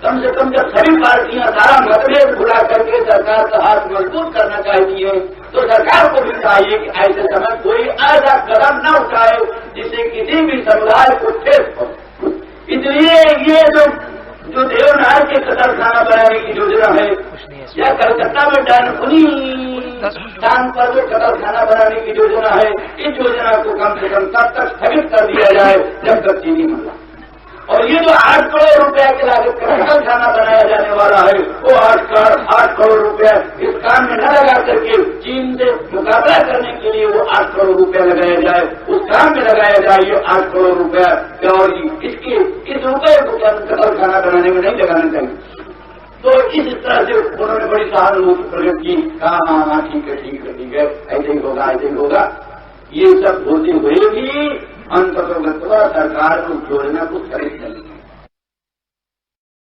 कम से कम जब सभी पार्टियां सारा मतभेद भुला करके सरकार का हाथ मजबूत करना चाहती है तो सरकार को भी चाहिए कि ऐसे समय कोई ऐसा कदम न उठाए जिससे किसी भी समुदाय को ठेस पहुंचे। इसलिए ये जो देवनार के कतल खाना बनाने की योजना है, या कलकत्ता में डानकुनी स्थान पर जो कतल खाना बनाने की योजना है, इस योजना को कम से कम तब तक स्थगित कर दिया जाए जब तक चीनी मिला। और ये जो 8 करोड़ रुपया की लागत का कतल खाना बनाया जाने वाला है, वो 8 करोड़ रुपया इस काम में न लगा करके चीन से मुकाबला करने के लिए वो 8 करोड़ रुपया लगाया जाए, उस काम में लगाया जाए ये 8 करोड़ रुपया। और इस रुपये को कतल खाना बनाने में नहीं लगाना चाहिए। तो इस तरह से उन्होंने बड़ी सहानुभूति प्रकट की, कहा हाँ हाँ ठीक है ठीक है ठीक है, ऐसे ही होगा ऐसे ही होगा। ये सब होते हुए भी अंततः सरकार को योजना को खरीद नहीं।